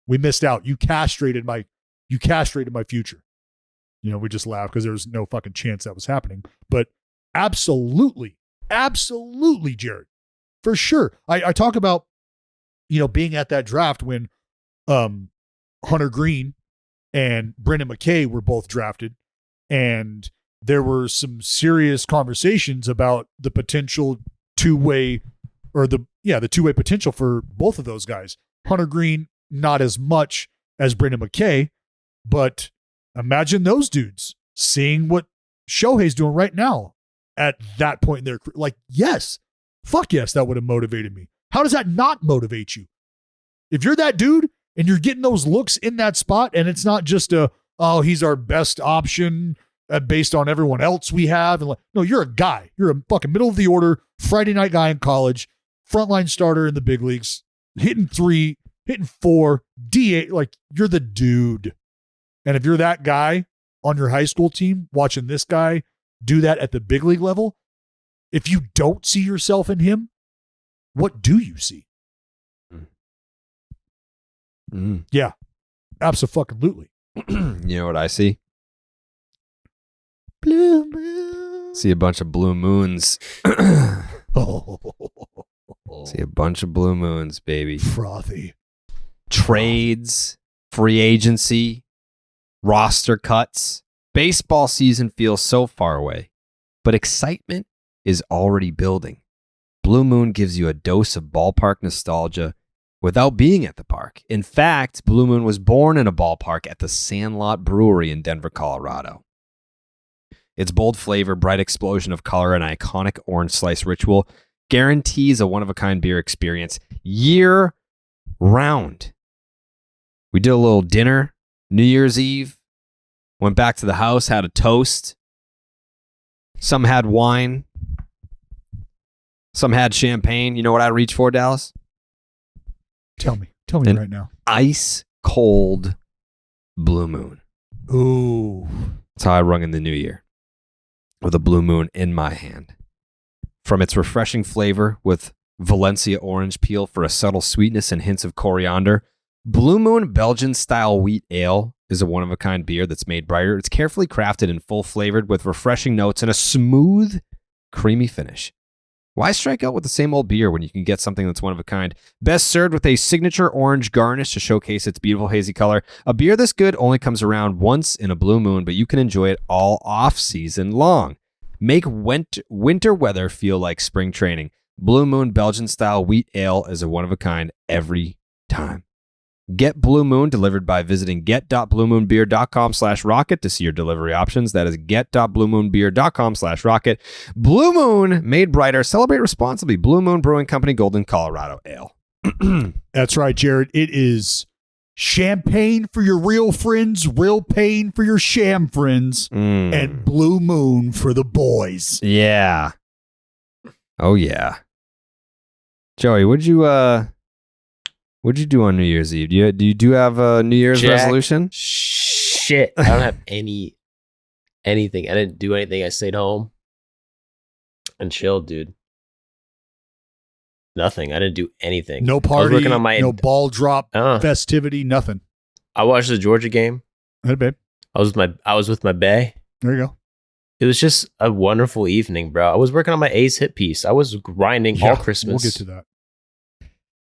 We missed out. You castrated my future. You know, we just laughed because there was no fucking chance that was happening. But absolutely, Jared, for sure. I talk about, you know, being at that draft when Hunter Green and Brendan McKay were both drafted, and there were some serious conversations about the potential two-way potential for both of those guys. Hunter Green, not as much as Brendan McKay, but imagine those dudes seeing what Shohei's doing right now at that point in their career. Like, yes, fuck yes, that would have motivated me. How does that not motivate you? If you're that dude and you're getting those looks in that spot, and it's not just he's our best option based on everyone else we have. And like, no, you're a guy. You're a fucking middle of the order Friday night guy in college, frontline starter in the big leagues, hitting 3, hitting 4, D8. Like, you're the dude. And if you're that guy on your high school team, watching this guy do that at the big league level, if you don't see yourself in him, what do you see? Yeah, absolutely. You know what I see? Blue moon. See a bunch of blue moons. Oh. See a bunch of blue moons, baby. Frothy. Trades, free agency, roster cuts. Baseball season feels so far away, but excitement is already building. Blue Moon gives you a dose of ballpark nostalgia without being at the park. In fact, Blue Moon was born in a ballpark at the Sandlot Brewery in Denver, Colorado. Its bold flavor, bright explosion of color, and iconic orange slice ritual guarantees a one-of-a-kind beer experience year-round. We did a little dinner, New Year's Eve, went back to the house, had a toast. Some had wine. Some had champagne. You know what I reach for, Dallas? Tell me right now. Ice cold Blue Moon. Ooh. That's how I rung in the new year, with a Blue Moon in my hand. From its refreshing flavor with Valencia orange peel for a subtle sweetness and hints of coriander, Blue Moon Belgian-style wheat ale is a one-of-a-kind beer that's made brighter. It's carefully crafted and full-flavored with refreshing notes and a smooth, creamy finish. Why strike out with the same old beer when you can get something that's one of a kind? Best served with a signature orange garnish to showcase its beautiful hazy color. A beer this good only comes around once in a blue moon, but you can enjoy it all off-season long. Make winter weather feel like spring training. Blue Moon Belgian-style wheat ale is a one-of-a-kind every time. Get Blue Moon delivered by visiting get.bluemoonbeer.com/rocket to see your delivery options. That is get.bluemoonbeer.com/rocket. Blue Moon, made brighter. Celebrate responsibly. Blue Moon Brewing Company, Golden, Colorado Ale. That's right, Jared. It is champagne for your real friends, real pain for your sham friends, and Blue Moon for the boys. Yeah. Oh, yeah. Joey, what'd you do on New Year's Eve? Do you have a New Year's resolution? Shit. I don't have anything. I didn't do anything. I stayed home and chilled, dude. Nothing. I didn't do anything. No party, no ball drop festivity, nothing. I watched the Georgia game. Hey, babe. I was with my bae. There you go. It was just a wonderful evening, bro. I was working on my A's hit piece. I was grinding all Christmas. We'll get to that.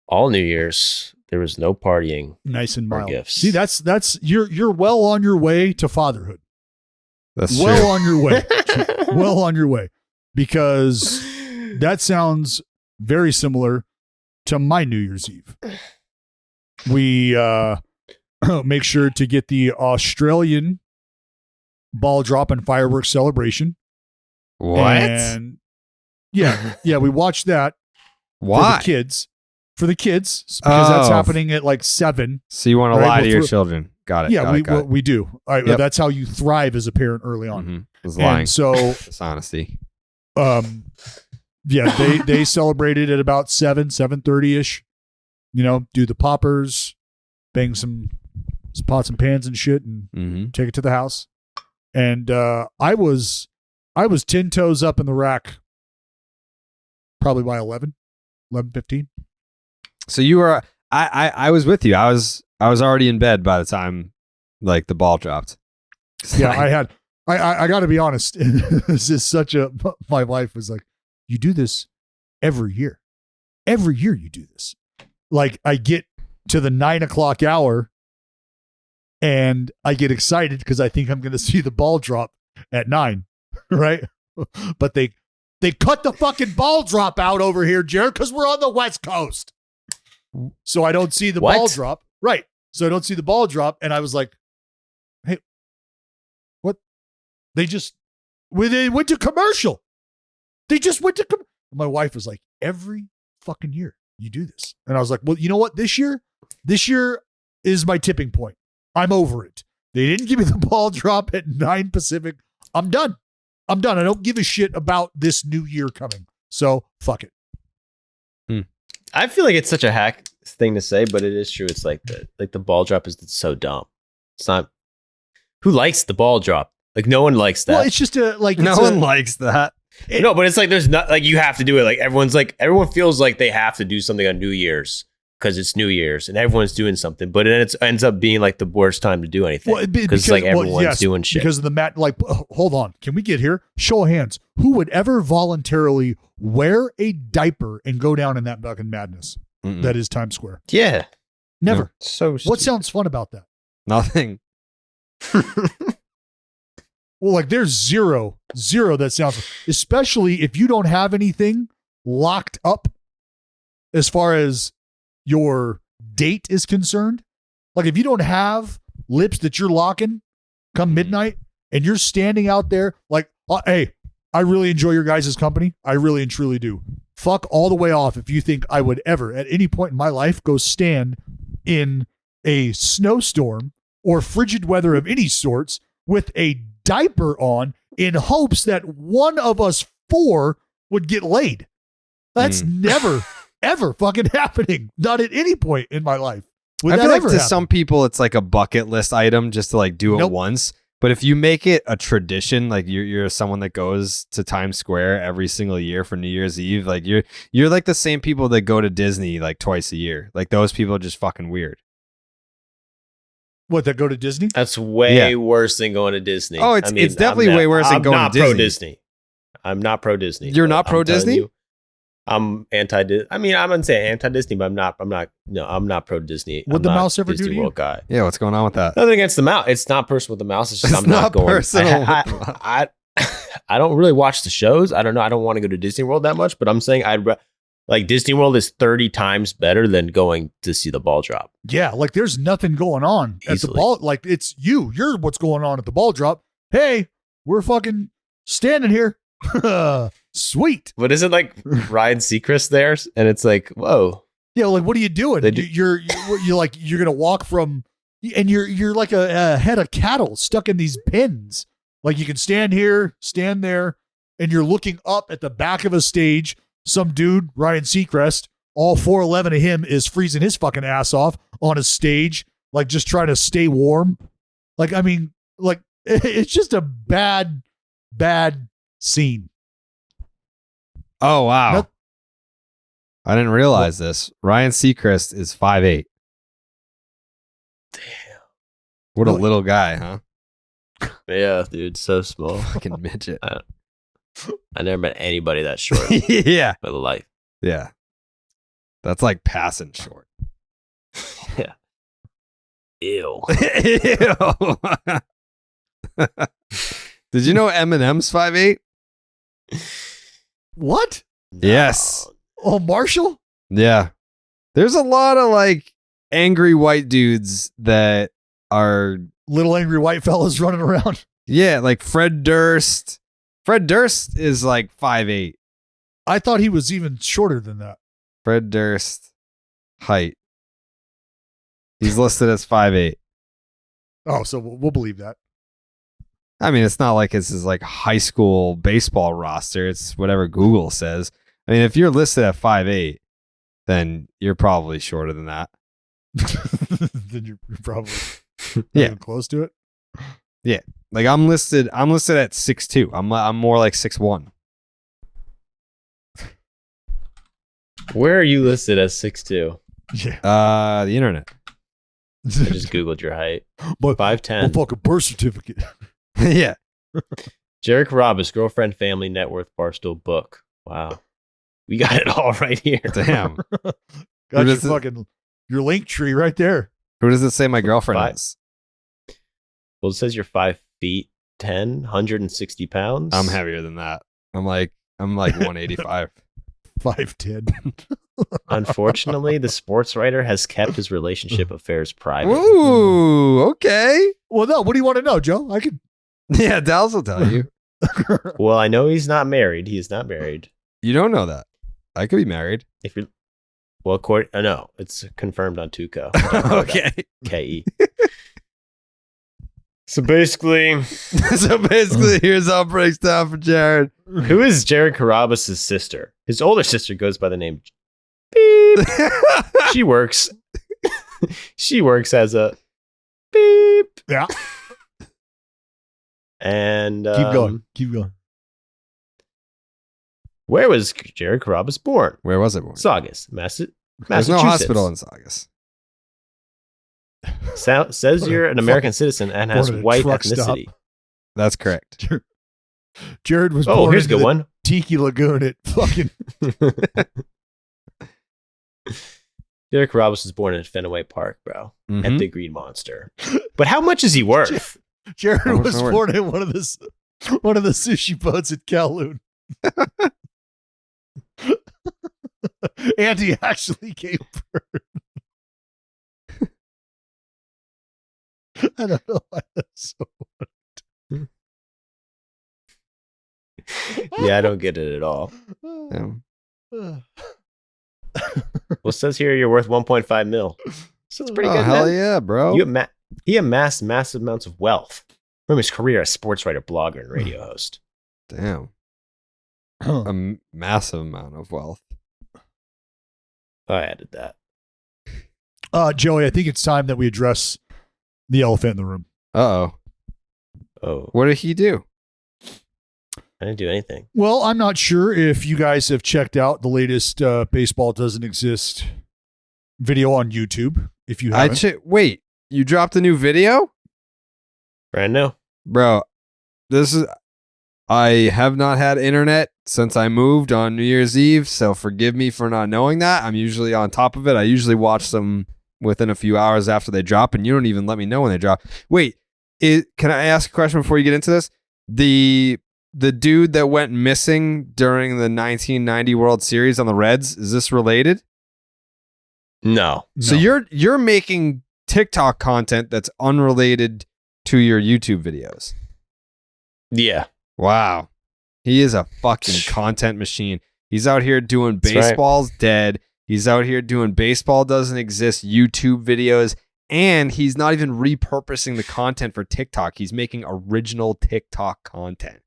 All New Year's, there was no partying. Nice and mild. Gifts. See, that's you're well on your way to fatherhood. That's well true. on your way. Well on your way. Because that sounds very similar to my New Year's Eve. We make sure to get the Australian ball drop and fireworks celebration. What? And yeah, we watched that. Why? For the kids, because that's happening at like 7. So you want to lie to your children. Got it. Yeah, got it. we do. All right, that's how you thrive as a parent early on. Mm-hmm. It was lying. And so dishonesty. Yeah, they celebrated at about 7:30ish. You know, do the poppers, bang some pots and pans and shit, and take it to the house. And I was I was 10 toes up in the rack probably by 11:15. So you were, I was with you. I was already in bed by the time like the ball dropped. Yeah, I got to be honest. This is my wife was like, you do this every year. Every year you do this. Like I get to the 9:00 hour and I get excited because I think I'm going to see the ball drop at 9, right? But they cut the fucking ball drop out over here, Jared, because we're on the West Coast. So I don't see the ball drop. Right. So I don't see the ball drop. And I was like, hey, what? They went to commercial. They just went to my wife was like, every fucking year you do this. And I was like, well, you know what? This year is my tipping point. I'm over it. They didn't give me the ball drop at 9 Pacific. I'm done. I don't give a shit about this new year coming. So fuck it. I feel like it's such a hack thing to say, but it is true. It's like the ball drop is so dumb. It's not. Who likes the ball drop? Like no one likes that. Well, it's just no one likes that. No, but it's like there's not like you have to do it. Like everyone feels like they have to do something on New Year's because it's New Year's and everyone's doing something. But then it ends up being like the worst time to do anything because like everyone's doing shit because of the mat. Like, hold on, can we get here? Show of hands. Who would ever voluntarily wear a diaper and go down in that fucking madness that is Times Square? Yeah, never. No, so what sounds fun about that? Nothing. Well, like there's zero that sounds, especially if you don't have anything locked up as far as your date is concerned. Like if you don't have lips that you're locking come midnight and you're standing out there like, hey, I really enjoy your guys' company. I really and truly do. Fuck all the way off if you think I would ever at any point in my life go stand in a snowstorm or frigid weather of any sorts with a diaper on in hopes that one of us 4 would get laid. That's never, ever fucking happening. Not at any point in my life. I feel like to some people, it's like a bucket list item just to like do it once. But if you make it a tradition, like you're someone that goes to Times Square every single year for New Year's Eve, like you're like the same people that go to Disney like twice a year. Like those people are just fucking weird. What, that go to Disney? That's way worse than going to Disney. Oh, it's definitely way worse than going to Disney. I'm not pro Disney. I'm not pro Disney. You're not pro Disney? I'm anti Disney. I mean, I'm gonna say anti Disney, but I'm not pro Disney. What the mouse ever Disney do to you? World guy. Yeah, what's going on with that? Nothing against the mouse. It's not personal with the mouse. It's just It's I'm not going. personal. I don't really watch the shows. I don't know. I don't want to go to Disney World that much, but I'm saying like Disney World is 30 times better than going to see the ball drop. Yeah, like there's nothing going on at the ball. Like it's you're what's going on at the ball drop. Hey, we're fucking standing here. Sweet. But isn't like Ryan Seacrest there? And it's like, whoa. Yeah, like what are you doing? You're like you're gonna walk from, and you're like a head of cattle stuck in these pins. Like you can stand here, stand there, and you're looking up at the back of a stage. Some dude, Ryan Seacrest, all 4'11" of him is freezing his fucking ass off on a stage, like just trying to stay warm. Like, I mean, like it's just a bad scene. Oh, wow. I didn't realize this. Ryan Seacrest is 5'8". Damn. What a little guy, huh? Yeah, dude, so small. Fucking midget. I never met anybody that short. Yeah. For life. Yeah. That's like passing short. Yeah. Ew. Ew. Did you know Eminem's 5'8"? What? Yes. Oh, Marshall? Yeah. There's a lot of like angry white dudes that are little angry white fellas running around. Yeah, like Fred Durst. Fred Durst is like 5'8". I thought he was even shorter than that. Fred Durst height. He's listed as 5'8". Oh, so we'll believe that. I mean, it's not like this is like high school baseball roster. It's whatever Google says. I mean, if you're listed at 5'8", then you're probably shorter than that. Then you're probably yeah, close to it. Yeah. Like I'm listed at 6'2". I'm more like 6'1". Where are you listed as 6'2"? Yeah. The internet. I just Googled your height. But 5'10". fucking birth certificate. Yeah. Jared Carrabis, girlfriend, family, net worth, Barstool book. Wow. We got it all right here. Damn. Got your link tree right there. Who does it say my girlfriend Five. is? Well, it says you're 5'10", 160 pounds. I'm heavier than that. I'm like 185. 5'10". Unfortunately, the sports writer has kept his relationship affairs private. Ooh, okay. Well, no. What do you want to know, Joe? I could. Yeah, Dallas will tell you. Well, I know he's not married. He is not married. You don't know that. I could be married. If you're, well, no, it's confirmed on Tuco. Okay. KE. So basically, here's how it breaks down for Jared. who is Jared Carrabis' sister? His older sister goes by the name Beep. She works as a beep. Yeah. And Keep going. Where was Jared Carrabis born? Where was it born? Saugus, Massachusetts. There's no hospital in Saugus. Says you're an American citizen and has Born at a white truck ethnicity. stop. That's correct. Jared was Oh, born here's a into good the one. Tiki Lagoon at fucking. Jared Carrabis was born in Fenway Park, bro, Mhm. at the Green Monster. But how much is he worth? Jared How much was more? born in one of the sushi boats at Kowloon. And he actually gave birth. I don't know why that's so. Yeah, I don't get it at all. Yeah. Well, it says here you're worth 1.5 mil. So it's pretty Oh, good. hell Man. yeah, bro. He amassed massive amounts of wealth from his career as sports writer, blogger, and radio host. Damn. A massive amount of wealth. I added that. Joey, I think it's time that we address the elephant in the room. Uh-oh. Oh, What did he do? I didn't do anything. Well, I'm not sure if you guys have checked out the latest Baseball Doesn't Exist video on YouTube. If you haven't. Wait, you dropped a new video? Brand new. Bro, I have not had internet since I moved on New Year's Eve, so forgive me for not knowing that. I'm usually on top of it. I usually watch them within a few hours after they drop, and you don't even let me know when they drop. Wait, can I ask a question before you get into this? The dude that went missing during the 1990 World Series on the Reds, is this related? No. So you're making TikTok content that's unrelated to your YouTube videos. Yeah. Wow. He is a fucking content machine. He's out here doing That's right. Baseball's Dead. He's out here doing Baseball Doesn't Exist YouTube videos. And he's not even repurposing the content for TikTok. He's making original TikTok content.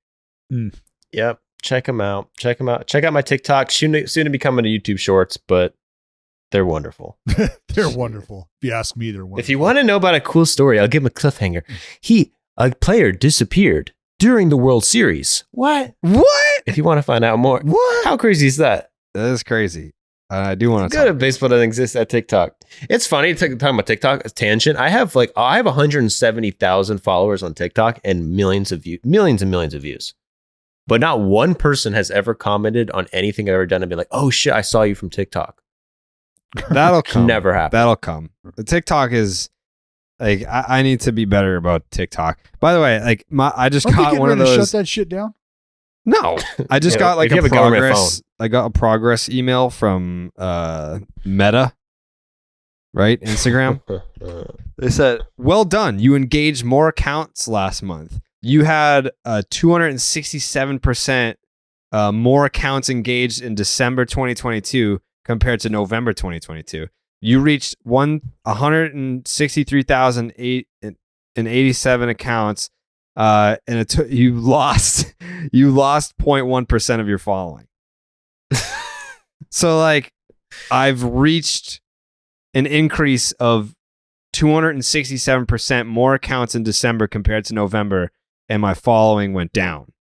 Yep. Check him out. Check out my TikTok. Soon to be coming to YouTube Shorts, but they're wonderful. They're wonderful. If you ask me, they're wonderful. If you want to know about a cool story, I'll give him a cliffhanger. A player disappeared during the World Series. What? If you want to find out more. What? How crazy is that? That is crazy. I do want to Good at Baseball Doesn't Exist at TikTok. It's funny talking about TikTok. A tangent. I have 170,000 followers on TikTok and millions and millions of views. But not one person has ever commented on anything I've ever done and be like, "Oh shit, I saw you from TikTok." That'll come. Never happened. That'll come. The TikTok is like I need to be better about TikTok. By the way, I just Aren't they caught getting one of ready to those. shut that shit down? No, I just Yeah, got if you have a a government progress. I got a progress email from Meta, right? Instagram. They said, "Well done. You engaged more accounts last month. You had 267% more accounts engaged in December 2022 compared to November 2022. You reached 163,087 accounts, and you lost 0.1% of your following. So I've reached an increase of 267% more accounts in December compared to November, and my following went down.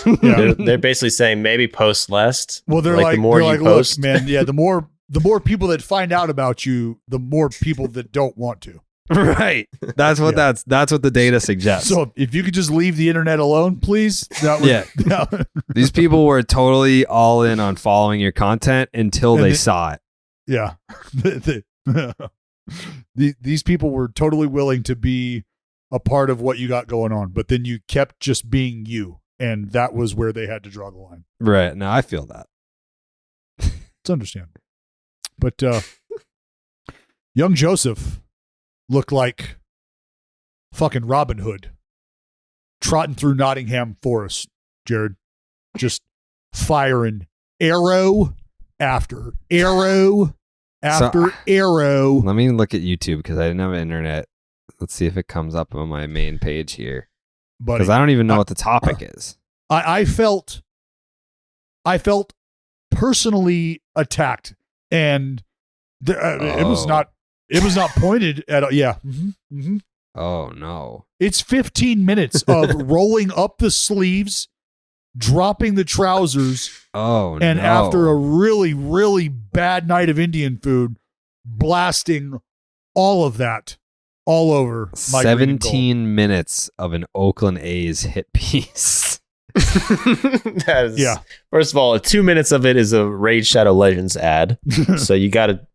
They're basically saying maybe post less. Well, they're like, the more you post, look, man, yeah, the more people that find out about you, the more people that don't want to. Right. That's what that's what the data suggests. So if you could just leave the internet alone, please. That would, These people were totally all in on following your content until they saw it. Yeah. These people were totally willing to be a part of what you got going on, but then you kept just being you. And that was where they had to draw the line. Right. Now I feel that. It's understandable. But young Joseph looked like fucking Robin Hood trotting through Nottingham Forest, Jared. Just firing arrow after arrow after arrow. Let me look at YouTube because I didn't have internet. Let's see if it comes up on my main page here. Because I don't even know what the topic is. I felt personally attacked, and it was not pointed at all. Yeah. Mm-hmm, mm-hmm. Oh no! It's 15 minutes of rolling up the sleeves, dropping the trousers. Oh, and no. After a really, really bad night of Indian food, blasting all of that all over my 17 minutes of an Oakland A's hit piece. That is, first of all, 2 minutes of it is a Raid Shadow Legends ad. So you got to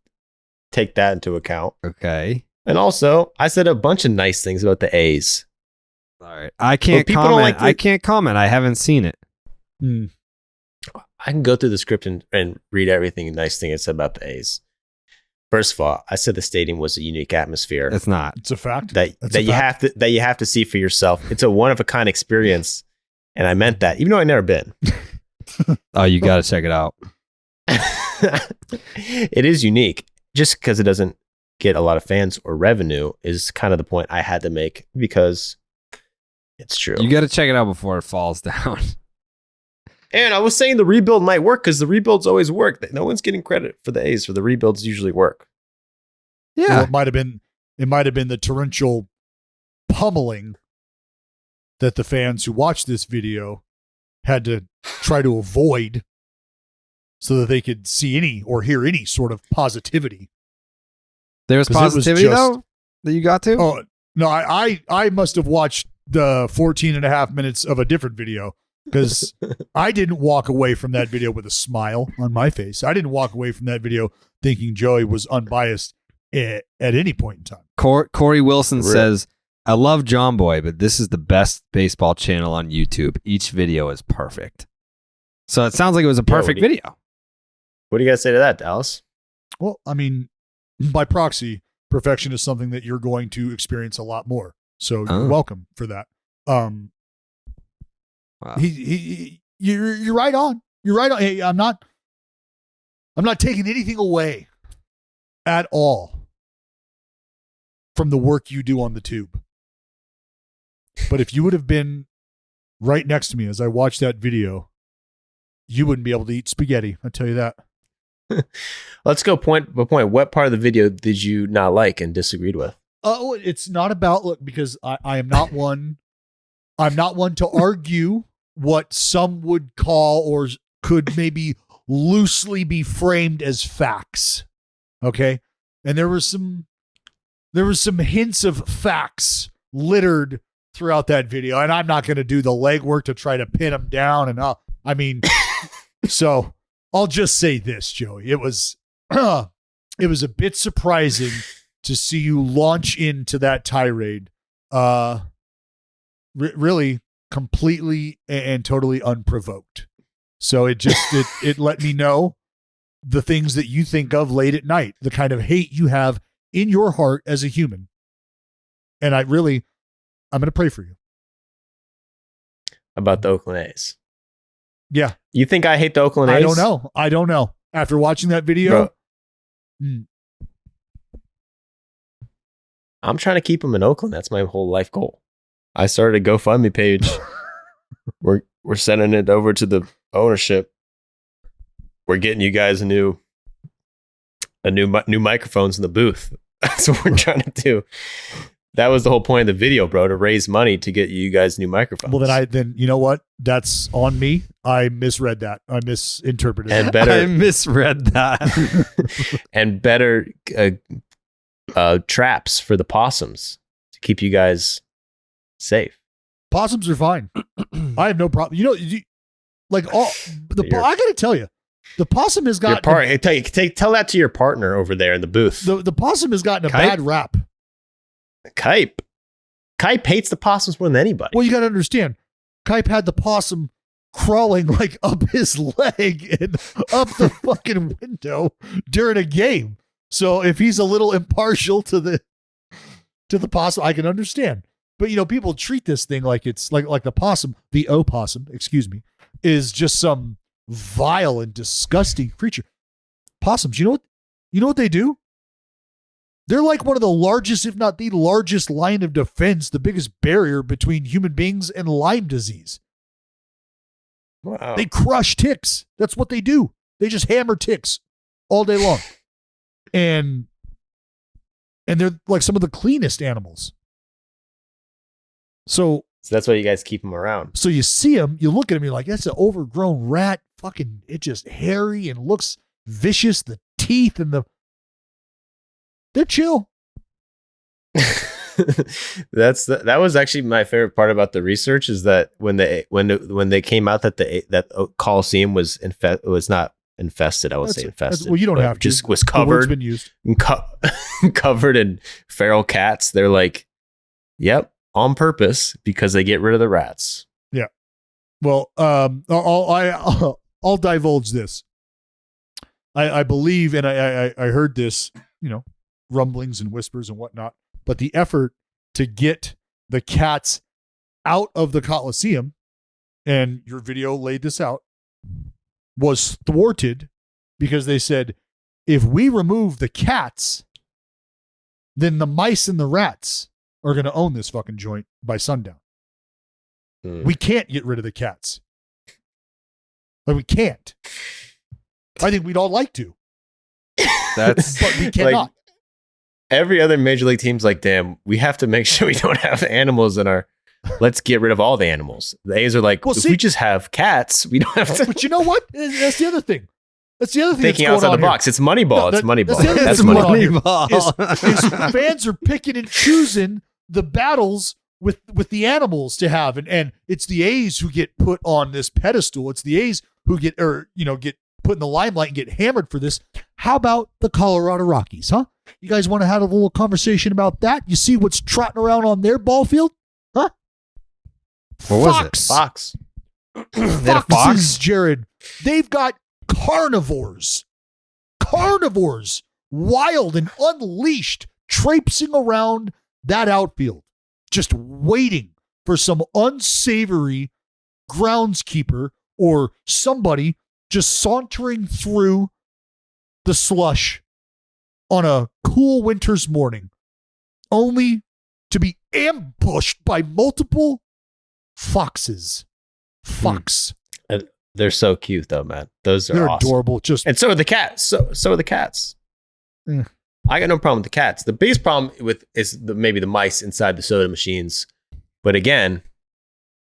take that into account. Okay. And also, I said a bunch of nice things about the A's. All right. I can't comment. I can't comment. I haven't seen it. I can go through the script and read everything nice thing it said about the A's. First of all, I said the stadium was a unique atmosphere. It's not. It's a fact. That you have to see for yourself. It's a one of a kind experience, and I meant that, even though I've never been. Oh, you got to check it out. It is unique. Just because it doesn't get a lot of fans or revenue is kind of the point I had to make, because it's true. You got to check it out before it falls down. And I was saying the rebuild might work because the rebuilds always work. No one's getting credit for the A's, for the rebuilds usually work. Yeah. Well, it might have been the torrential pummeling that the fans who watched this video had to try to avoid so that they could see any or hear any sort of positivity. There was positivity though that you got to? Oh, no, I must have watched the 14 and a half minutes of a different video, because I didn't walk away from that video with a smile on my face. I didn't walk away from that video thinking Joey was unbiased at any point in time. Corey Wilson says, I love John Boy, but this is the best baseball channel on YouTube. Each video is perfect. So it sounds like it was a perfect video. What do you guys say to that, Dallas? Well, I mean, by proxy, perfection is something that you're going to experience a lot more. So you're welcome for that. Wow. You're right on. You're right on. Hey, I'm not taking anything away at all from the work you do on the tube. But if you would have been right next to me as I watched that video, you wouldn't be able to eat spaghetti. I'll tell you that. Let's go point by point. What part of the video did you not like and disagreed with? Oh, it's not about, look, because I am not one. I'm not one to argue what some would call or could maybe loosely be framed as facts. Okay. And there was some hints of facts littered throughout that video. And I'm not going to do the legwork to try to pin them down. And so I'll just say this, Joey. It was a bit surprising to see you launch into that tirade. Really completely and totally unprovoked. So it let me know the things that you think of late at night, the kind of hate you have in your heart as a human. And I'm going to pray for you. About the Oakland A's. Yeah. You think I hate the Oakland A's? I don't know. After watching that video. I'm trying to keep them in Oakland. That's my whole life goal. I started a GoFundMe page. We're sending it over to the ownership. We're getting you guys new microphones in the booth. That's what we're trying to do. That was the whole point of the video, bro, to raise money to get you guys new microphones. Well, then you know what? That's on me. I misread that. I misinterpreted and that. better I misread that. and better traps for the possums to keep you guys safe. Possums are fine. I have no problem. I got to tell you, the possum has gotten Tell that to your partner over there in the booth. the possum has gotten a Kite? bad rap. Kipe hates the possums more than anybody. Well, you got to understand, Kipe had the possum crawling like up his leg and up the fucking window during a game. So if he's a little impartial to the possum, I can understand. But people treat this thing like it's like the possum, the opossum, excuse me, is just some vile and disgusting creature. Possums, you know what they do? They're like one of the largest, if not the largest line of defense, the biggest barrier between human beings and Lyme disease. Wow. They crush ticks. That's what they do. They just hammer ticks all day long. And they're like some of the cleanest animals. So that's why you guys keep them around. So you see them, you look at them, you're like, that's an overgrown rat. Fucking, it just hairy and looks vicious. The teeth and they're chill. That was actually my favorite part about the research is that when they came out that Coliseum was not infested, I would say infested. Well, you don't have to. Just was covered. Been used. Covered in feral cats. They're like, yep, on purpose because they get rid of the rats. Yeah. Well, I'll divulge this. I believe, and I heard this, rumblings and whispers and whatnot, but the effort to get the cats out of the Coliseum, and your video laid this out, was thwarted because they said, if we remove the cats, then the mice and the rats are going to own this fucking joint by sundown. We can't get rid of the cats. Like, we can't. I think we'd all like to. But we cannot. Every other major league team's like, damn, we have to make sure we don't have animals in our. Let's get rid of all the animals. The A's are like, we just have cats, we don't have to. But you know what? That's the other thing. Thinking outside the box. It's Moneyball. It's Moneyball. That's Moneyball. Fans are picking and choosing the battles with the animals to have, and it's the A's who get put on this pedestal. It's the A's who get put in the limelight and get hammered for this. How about the Colorado Rockies, huh? You guys want to have a little conversation about that? You see what's trotting around on their ball field? Huh? What was it? Fox. Foxes, Jared. They've got carnivores, wild and unleashed, traipsing around that outfield, just waiting for some unsavory groundskeeper or somebody just sauntering through the slush on a cool winter's morning, only to be ambushed by multiple foxes. They're so cute though, man. They're awesome. Adorable. And so are the cats. So are the cats. Yeah. I got no problem with the cats. The biggest problem is maybe the mice inside the soda machines. But again,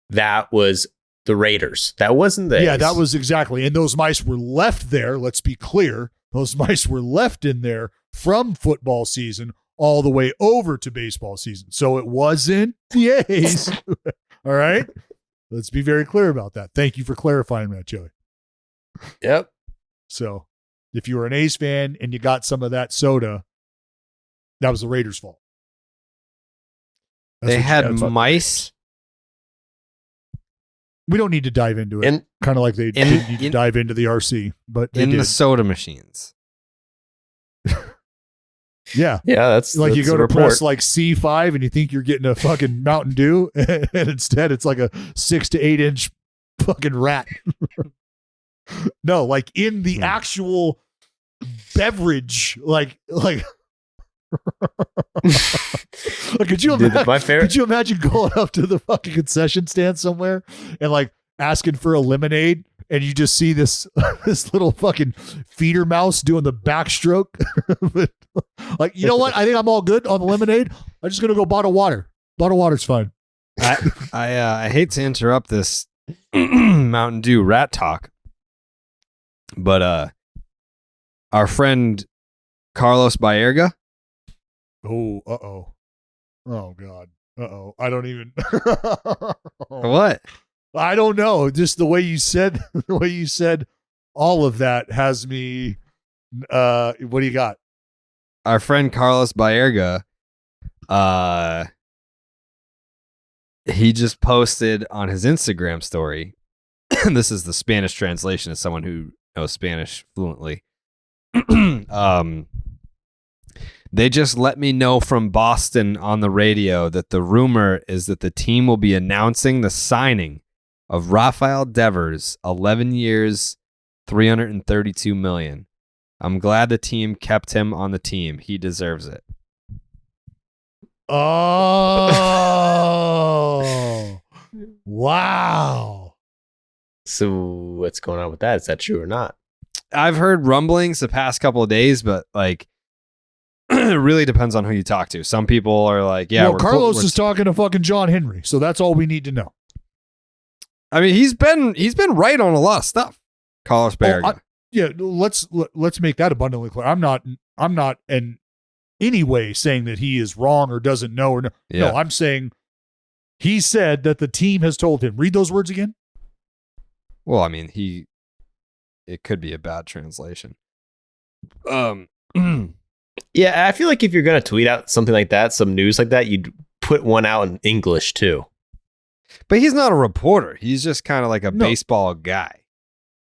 that was the Raiders. That wasn't the A's. That was exactly. And those mice were left there. Let's be clear. Those mice were left in there from football season all the way over to baseball season. So it wasn't the A's. All right. Let's be very clear about that. Thank you for clarifying that, Joey. Yep. So if you were an A's fan and you got some of that soda, that was the Raiders' fault. They had mice. We don't need to dive into it. Kind of like they didn't need to dive into the RC, but in the soda machines. Yeah. Yeah, that's like that's you go to report. press like C5 and you think you're getting a fucking Mountain Dew, and instead it's like a 6 to 8 inch fucking rat. No, like in the actual beverage, like could you imagine going up to the fucking concession stand somewhere and like asking for a lemonade and you just see this this little fucking feeder mouse doing the backstroke. Like, you know what? I think I'm all good on the lemonade. I'm just gonna go bottle water. Bottle water's fine. I hate to interrupt this Mountain Dew rat talk, but our friend Carlos Baerga. Oh God. I don't even. What? I don't know. Just the way you said all of that has me. What do you got? Our friend Carlos Baerga, he just posted on his Instagram story. This is the Spanish translation as someone who knows Spanish fluently. They just let me know from Boston on the radio that the rumor is that the team will be announcing the signing of Rafael Devers, 11 years, $332 million. I'm glad the team kept him on the team. He deserves it. Oh, wow. So what's going on with that? Is that true or not? I've heard rumblings the past couple of days, but like, it really depends on who you talk to. Some people are like, yeah, well, Carlos is talking to fucking John Henry, so that's all we need to know. I mean, he's been right on a lot of stuff. Carlos Baerga. Yeah, let's make that abundantly clear. I'm not in any way saying that he is wrong or doesn't know or no. Yeah. No, I'm saying he said that the team has told him. Read those words again. Well, I mean, it could be a bad translation. Yeah, I feel like if you're going to tweet out something like that, some news like that, you'd put one out in English too. But he's not a reporter. He's just kind of like a baseball guy.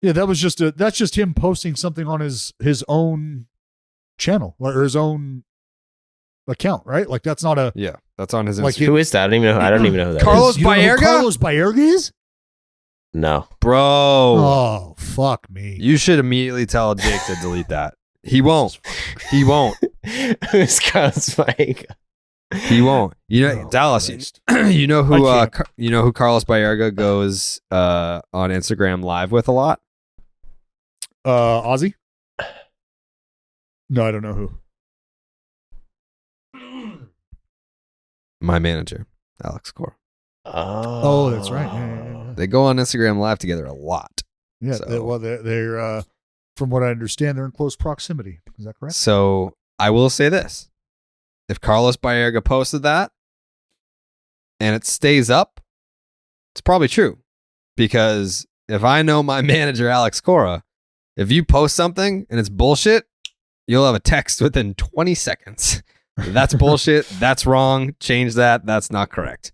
Yeah, that's just him posting something on his own channel or his own account, right? Like that's not a that's on his like Instagram. Who is that? I don't even know who that Carlos is. Baerga? Carlos Baerga is? No. Bro. Oh, fuck me. You should immediately tell Jake to delete that. He won't. He won't. Who's Carlos Baerga? He won't. You know, Dallas. You know who? You know who Carlos Baerga goes on Instagram Live with a lot? Ozzy? No, I don't know who. My manager, Alex Cora. Oh, that's right. Yeah. They go on Instagram Live together a lot. Yeah. So. They're from what I understand, they're in close proximity. Is that correct? So I will say this. If Carlos Baerga posted that and it stays up, it's probably true. Because if I know my manager, Alex Cora, if you post something and it's bullshit, you'll have a text within 20 seconds. That's bullshit. That's wrong. Change that. That's not correct.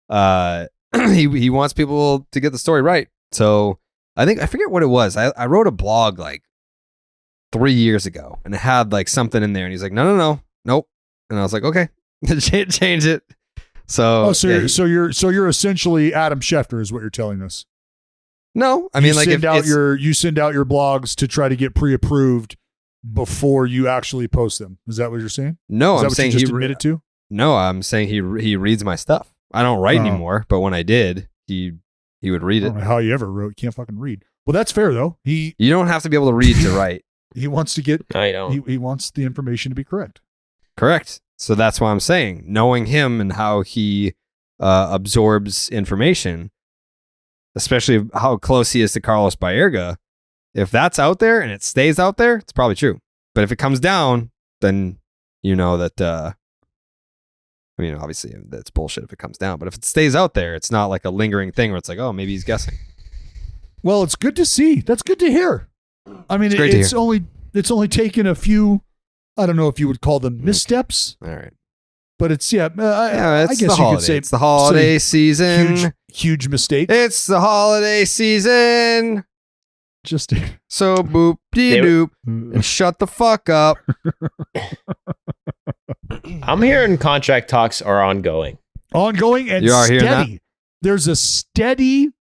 He wants people to get the story right. So I forget what it was. I wrote a blog like 3 years ago and it had like something in there and he's like, no, nope. And I was like, okay, change it. So, so you're essentially Adam Schefter is what you're telling us. No, I mean, you send out your blogs to try to get pre-approved before you actually post them. Is that what you're saying? No, I'm saying he admitted to. No, I'm saying he reads my stuff. I don't write anymore, but when I did, he would read it. I don't know how you ever wrote. You can't fucking read. Well, that's fair though. You don't have to be able to read to write. He wants to get. I don't. He wants the information to be correct. Correct. So that's why I'm saying, knowing him and how he absorbs information, especially how close he is to Carlos Baerga, if that's out there and it stays out there, it's probably true. But if it comes down, then you know that, I mean, obviously that's bullshit if it comes down. But if it stays out there, it's not like a lingering thing where it's like, oh, maybe he's guessing. Well, it's good to see. That's good to hear. I mean, it's only taken a few, I don't know if you would call them missteps. All right. But it's, it's I guess you holiday. could say it's the holiday season. Huge mistake. It's the holiday season. Just so boop dee doop and shut the fuck up. I'm hearing contract talks are ongoing. Ongoing and you are steady. Hearing that? There's a steady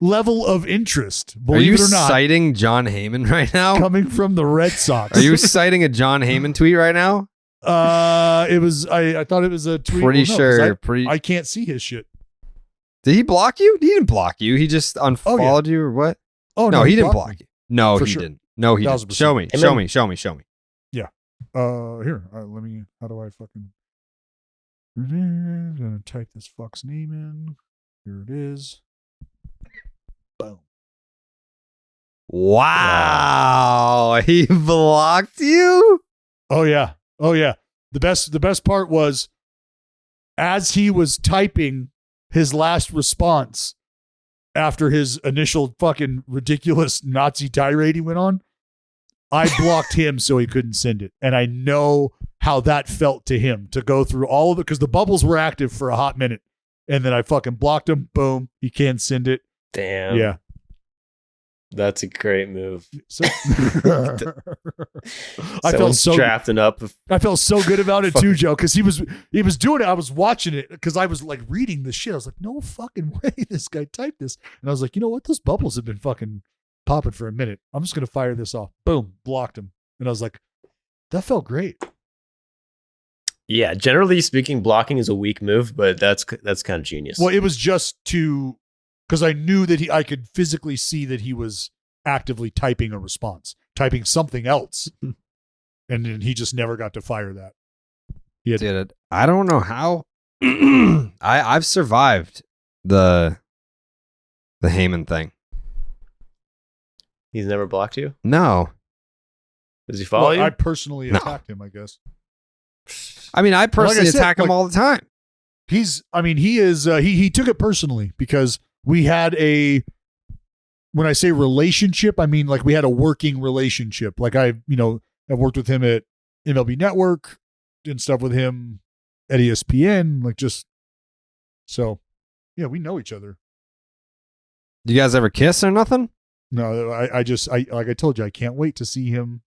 level of interest. Are you it or not, citing Jon Heyman right now? Coming from the Red Sox. Are you citing a Jon Heyman tweet right now? It was. I thought it was a tweet. Pretty sure. I can't see his shit. Did he block you? He didn't block you. He just unfollowed you or what? Oh No, he didn't blocked block me. you. No, For he sure. didn't. No, he didn't. 1000%. Show me. And Show then- me. Show me. Show me. Here, let me. How do I fucking? I'm gonna type this fuck's name in. Here it is. Boom. Wow. He blocked you? Oh yeah. The best part was as he was typing his last response after his initial fucking ridiculous Nazi tirade he went on, I blocked him so he couldn't send it. And I know how that felt to him to go through all of it because the bubbles were active for a hot minute. And then I fucking blocked him. Boom. He can't send it. Damn. Yeah. That's a great move. So, I felt so drafting up. I felt so good about it too, Joe, because he was doing it. I was watching it because I was like reading the shit. I was like, no fucking way this guy typed this. And I was like, you know what? Those bubbles have been fucking popping for a minute. I'm just gonna fire this off. Boom, blocked him. And I was like, that felt great. Yeah, generally speaking, blocking is a weak move, but that's kind of genius. Well, it was just because I knew that I could physically see that he was actively typing a response, typing something else. And then he just never got to fire that. He had Did it. I don't know how. I've survived the Heyman thing. He's never blocked you? No. Does he follow you? I personally No. attacked him, I guess. I mean, I personally said, attack him like- all the time. He took it personally because we had when I say relationship, I mean like we had a working relationship. Like I've worked with him at MLB Network, did stuff with him at ESPN, so yeah, we know each other. You guys ever kiss or nothing? No, I like I told you, I can't wait to see him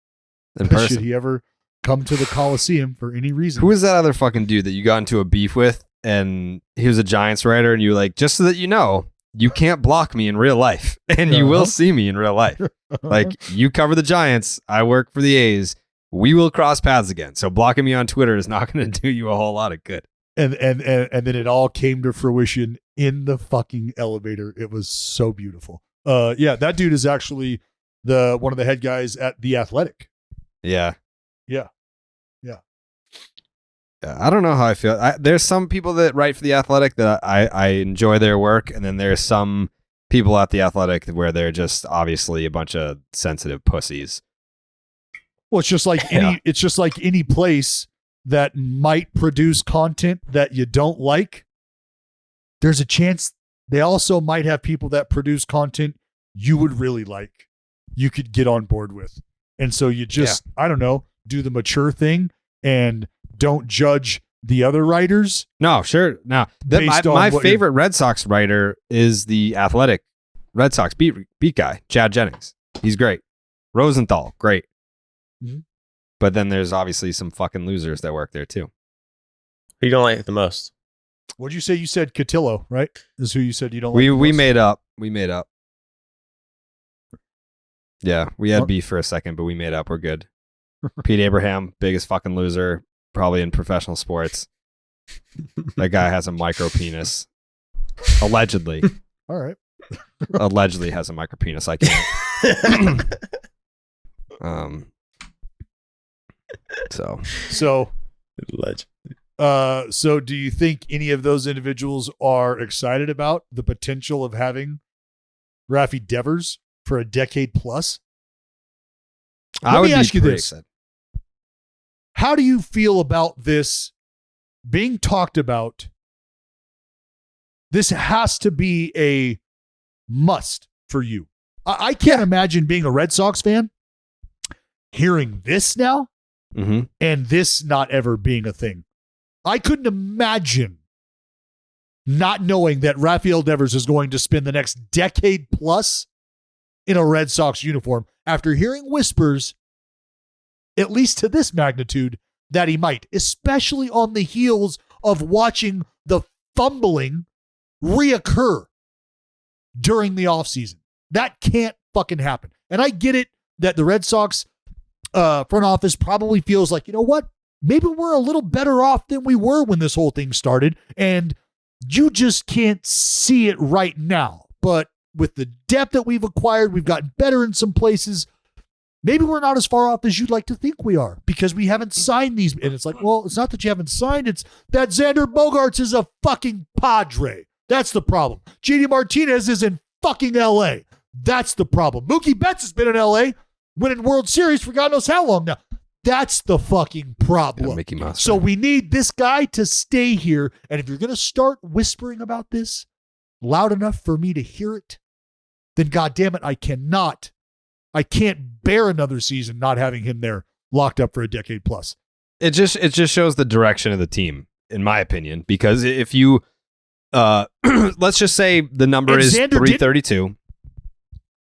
In should person. he ever come to the Coliseum for any reason. Who was that other fucking dude that you got into a beef with? And he was a Giants writer, and you were like, just so that you know, you can't block me in real life, and you will see me in real life. Like, you cover the Giants, I work for the A's. We will cross paths again. So blocking me on Twitter is not going to do you a whole lot of good. and then it all came to fruition in the fucking elevator. It was so beautiful. Yeah, that dude is actually one of the head guys at The Athletic. Yeah. Yeah. I don't know how I feel. There's some people that write for The Athletic that I enjoy their work, and then there's some people at The Athletic where they're just obviously a bunch of sensitive pussies. Well, it's just like any place that might produce content that you don't like. There's a chance they also might have people that produce content you would really like, you could get on board with. And so you just, I don't know, do the mature thing and don't judge the other writers. No, sure. No, Based on my what favorite Red Sox writer is the Athletic Red Sox beat guy, Chad Jennings. He's great. Rosenthal, great. Mhm. But then there's obviously some fucking losers that work there too. Who you don't like the most? What'd you say? You said Cotillo, right? Is who you said you don't like. We the most? made up. We made up. Yeah, we had What? beef for a second, but we made up. We're good. Pete Abraham, biggest fucking loser, probably in professional sports. That guy has a micro penis. Allegedly. All right. Allegedly has a micro penis. I can't. So, Legend. so do you think any of those individuals are excited about the potential of having Rafael Devers for a decade plus? I Let would me be ask you pretty this. excited. How do you feel about this being talked about? This has to be a must for you. I can't imagine being a Red Sox fan, hearing this now, Mm-hmm. and this not ever being a thing. I couldn't imagine not knowing that Rafael Devers is going to spend the next decade plus in a Red Sox uniform after hearing whispers, at least to this magnitude, that he might, especially on the heels of watching the fumbling reoccur during the offseason. That can't fucking happen. And I get it that the Red Sox front office probably feels like, you know what? Maybe we're a little better off than we were when this whole thing started. And you just can't see it right now. But with the depth that we've acquired, we've gotten better in some places. Maybe we're not as far off as you'd like to think we are because we haven't signed these. And it's like, well, it's not that you haven't signed. It's that Xander Bogaerts is a fucking Padre. That's the problem. JD Martinez is in fucking L.A. That's the problem. Mookie Betts has been in L.A. winning World Series for God knows how long now. That's the fucking problem. Yeah, Mickey Mouse. So we need this guy to stay here. And if you're going to start whispering about this loud enough for me to hear it, then goddamn it, I can't bear another season not having him there locked up for a decade plus. It just shows the direction of the team, in my opinion, because if you let's just say the number is Xander 332.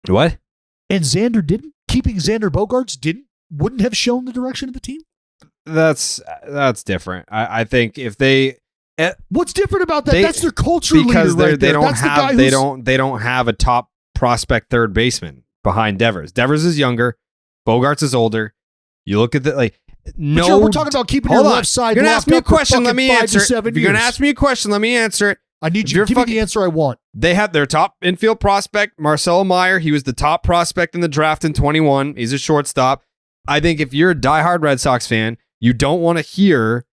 What? And Xander didn't? Keeping Xander Bogaerts wouldn't have shown the direction of the team? That's different. I think if they what's different about that? That's their culture because leader right they there. don't That's have the guy they don't have a top prospect third baseman behind Devers. Devers is younger, Bogaerts is older. You look at the no. We're talking about keeping your left side. You're gonna ask me a question. Let me answer it. You're gonna ask me a question. Let me answer it. I need you to give me the answer I want. They have their top infield prospect, Marcelo Meyer. He was the top prospect in the draft in 21. He's a shortstop. I think if you're a diehard Red Sox fan, you don't want to hear,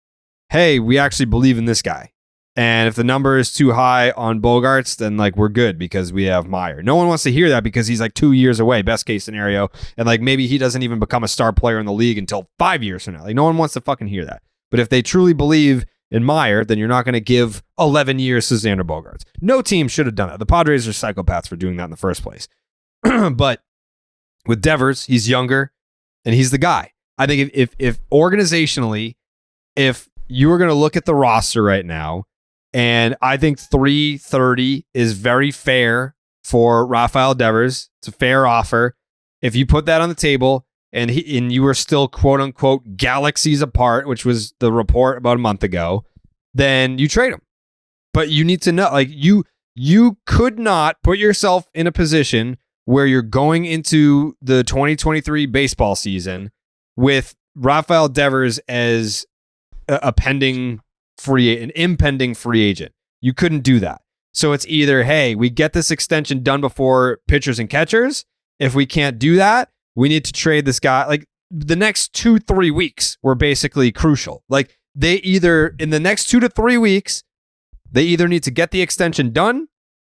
hey, we actually believe in this guy. And if the number is too high on Bogaerts, then we're good because we have Meyer. No one wants to hear that because he's 2 years away, best case scenario. And maybe he doesn't even become a star player in the league until 5 years from now. No one wants to fucking hear that. But if they truly believe in Meyer, then you're not going to give 11 years to Xander Bogaerts. No team should have done it. The Padres are psychopaths for doing that in the first place. But with Devers, he's younger and he's the guy. I think if organizationally, if you were going to look at the roster right now, and I think 330 is very fair for Rafael Devers. It's a fair offer. If you put that on the table and you were still quote unquote galaxies apart, which was the report about a month ago, then you trade him. But you need to know, you could not put yourself in a position where you're going into the 2023 baseball season with Rafael Devers as an impending free agent. You couldn't do that. So it's either, hey, we get this extension done before pitchers and catchers. If we can't do that, we need to trade this guy. The next 2-3 weeks were basically crucial. They either, in the next 2 to 3 weeks, they either need to get the extension done.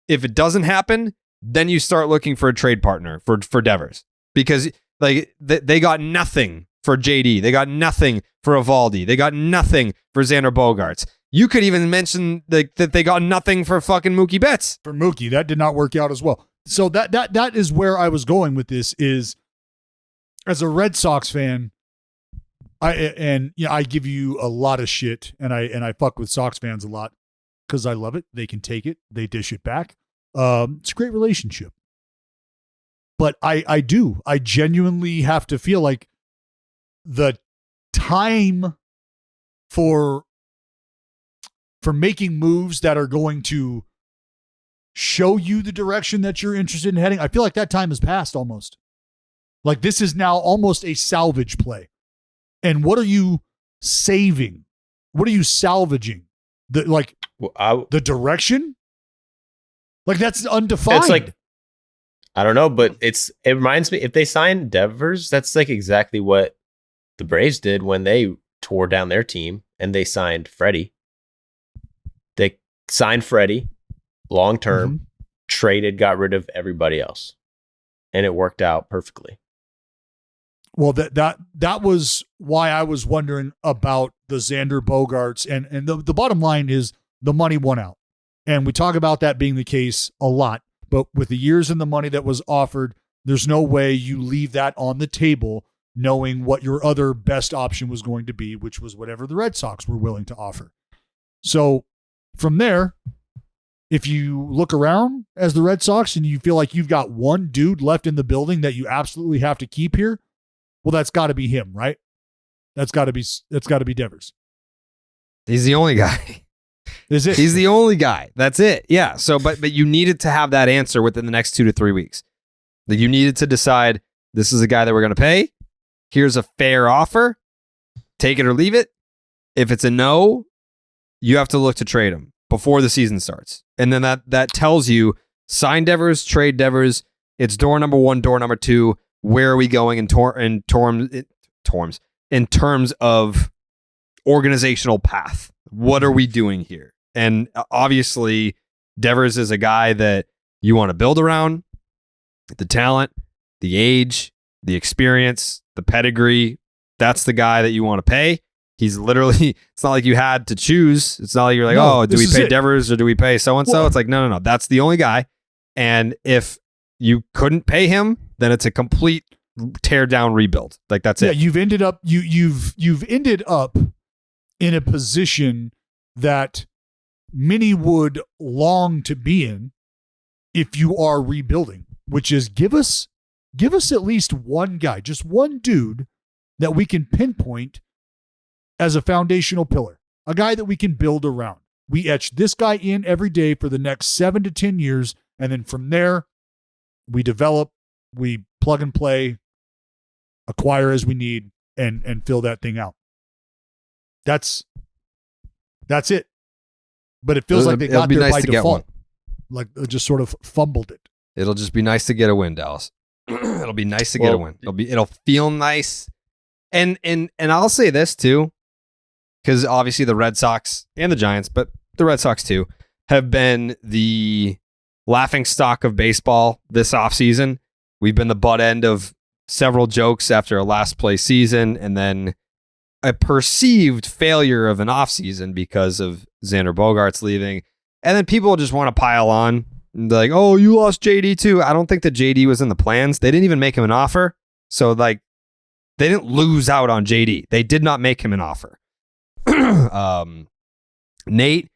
If it doesn't happen, then you start looking for a trade partner for Devers. Because they got nothing for JD. They got nothing for Evaldi. They got nothing for Xander Bogaerts. You could even mention that they got nothing for fucking Mookie Betts. For Mookie, that did not work out as well. So that is where I was going with this is, as a Red Sox fan, I give you a lot of shit and I fuck with Sox fans a lot because I love it. They can take it. They dish it back. It's a great relationship. But I genuinely have to feel like the time for making moves that are going to show you the direction that you're interested in heading, I feel like that time has passed almost. This is now almost a salvage play. And what are you saving? What are you salvaging? The direction? That's undefined. It's I don't know, but it reminds me, if they sign Devers, that's exactly what the Braves did when they tore down their team and they signed Freddie. They signed Freddie long term, traded, got rid of everybody else, and it worked out perfectly. Well, that was why I was wondering about the Xander Bogaerts, and the bottom line is the money won out, and we talk about that being the case a lot. But with the years and the money that was offered, there's no way you leave that on the table knowing what your other best option was going to be, which was whatever the Red Sox were willing to offer. So from there, if you look around as the Red Sox and you feel like you've got one dude left in the building that you absolutely have to keep here, well, that's got to be him, right? That's got to be Devers. He's the only guy. Is it? He's the only guy. That's it. Yeah. So, but you needed to have that answer within the next 2 to 3 weeks. You needed to decide, this is a guy that we're going to pay. Here's a fair offer. Take it or leave it. If it's a no, you have to look to trade him before the season starts. And then that tells you sign Devers, trade Devers. It's door number 1, door number 2. Where are we going in terms of organizational path? What are we doing here? And obviously, Devers is a guy that you want to build around. The talent, the age, the experience, the pedigree. That's the guy that you want to pay. He's literally, it's not like you had to choose. It's not like you're like, No, do we pay Devers or do we pay so-and-so? Well, it's like, no. That's the only guy. And if you couldn't pay him, then it's a complete tear down rebuild. Like that's it. You've ended up you've ended up in a position that many would long to be in if you are rebuilding, which is give us at least one guy, just one dude that we can pinpoint as a foundational pillar, a guy that we can build around. We etch this guy in every day for the next 7 to 10 years, and then from there we develop, we plug and play, acquire as we need, and fill that thing out. That's it. But it feels like they got there by default. Like they just sort of fumbled it. It'll just be nice to get a win, Dallas. It'll be nice to get a win. It'll feel nice. And I'll say this too, because obviously the Red Sox and the Giants, but the Red Sox too, have been the laughing stock of baseball this offseason. We've been the butt end of several jokes after a last place season, and then a perceived failure of an offseason because of Xander Bogaerts leaving. And then people just want to pile on and be like, oh, you lost JD too. I don't think that JD was in the plans. They didn't even make him an offer. So like they didn't lose out on JD. They did not make him an offer. Nate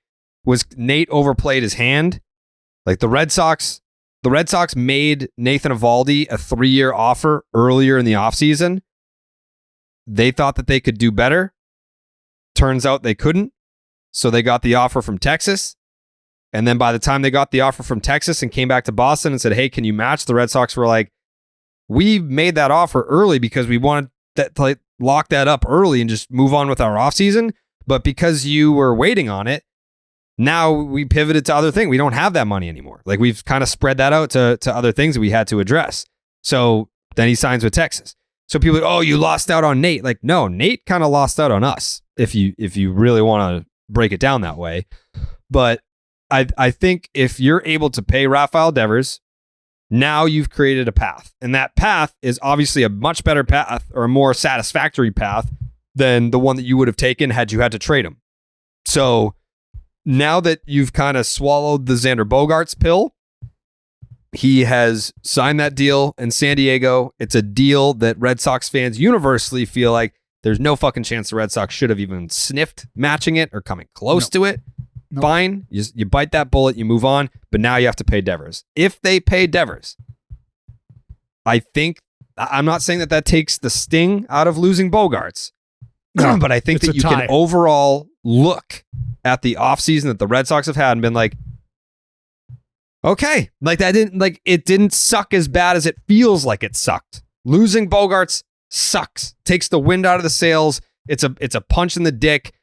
overplayed his hand. Like the Red Sox made Nathan Eovaldi a 3-year offer earlier in the offseason. They thought that they could do better. Turns out they couldn't. So they got the offer from Texas. And then by the time they got the offer from Texas and came back to Boston and said, hey, can you match? The Red Sox were like, we made that offer early because we wanted that to lock that up early and just move on with our offseason. But because you were waiting on it, now we pivoted to other things. We don't have that money anymore. Like we've kind of spread that out to other things that we had to address. So then he signs with Texas. So people are like, oh, you lost out on Nate. Like, no, Nate kind of lost out on us if you really want to break it down that way. But I think if you're able to pay Rafael Devers, now you've created a path. And that path is obviously a much better path or a more satisfactory path than the one that you would have taken had you had to trade him. So now that you've kind of swallowed the Xander Bogaerts pill, he has signed that deal in San Diego. It's a deal that Red Sox fans universally feel like there's no fucking chance the Red Sox should have even sniffed matching it or coming close to it. No. Fine. You bite that bullet, you move on, but now you have to pay Devers. If they pay Devers, I think, I'm not saying that takes the sting out of losing Bogaerts, but I think that you can overall look at the offseason that the Red Sox have had and been like, okay, like it didn't suck as bad as it feels like it sucked. Losing Bogaerts sucks. Takes the wind out of the sails. It's a punch in the dick.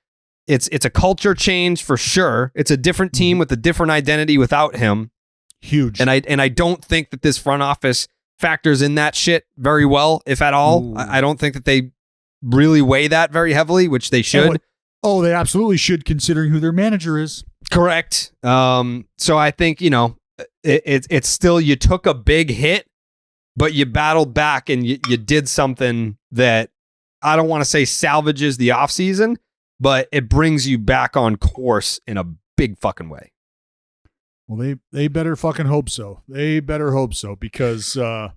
It's a culture change for sure. It's a different team with a different identity without him. Huge. And I don't think that this front office factors in that shit very well, if at all. I don't think that they really weigh that very heavily, which they should. They absolutely should, considering who their manager is. Correct. So I think, it's still, you took a big hit, but you battled back and you did something that I don't want to say salvages the offseason, but it brings you back on course in a big fucking way. Well, they better fucking hope so. They better hope so, because I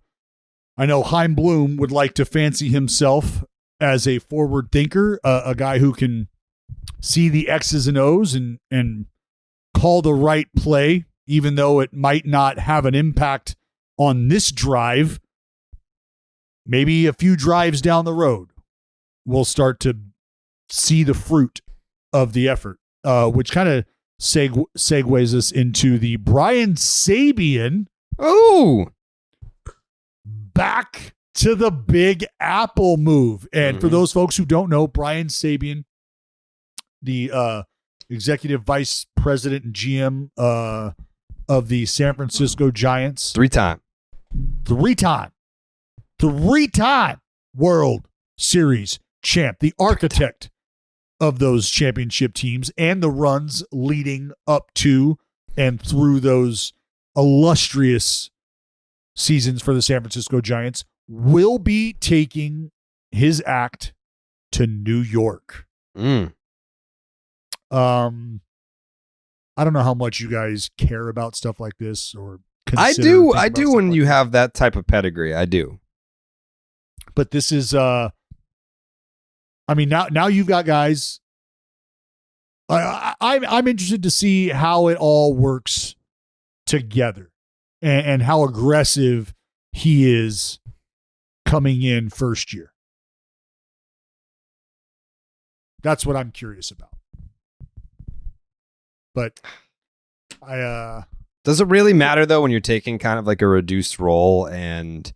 know Chaim Bloom would like to fancy himself as a forward thinker, a guy who can see the X's and O's and call the right play, even though it might not have an impact on this drive. Maybe a few drives down the road, we'll start to see the fruit of the effort, which kind of segues us into the Brian Sabian. Oh, back to the Big Apple move. And for those folks who don't know, Brian Sabian, the executive vice president and GM of the San Francisco Giants. 3-time. Three-time World Series champ, the architect of those championship teams and the runs leading up to and through those illustrious seasons for the San Francisco Giants, will be taking his act to New York. I don't know how much you guys care about stuff like this or I do when you have that type of pedigree. I do. But this is now you've got guys. I'm interested to see how it all works together and how aggressive he is coming in first year. That's what I'm curious about. But does it really matter though when you're taking kind of like a reduced role and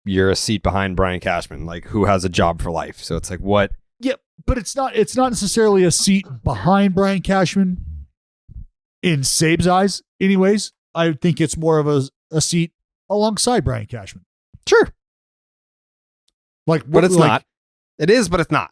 you're a seat behind Brian Cashman, like who has a job for life. So it's like what? Yeah, but it's not necessarily a seat behind Brian Cashman in Sabe's eyes anyways. I think it's more of a seat alongside Brian Cashman. Sure. But it's not. It is, but it's not.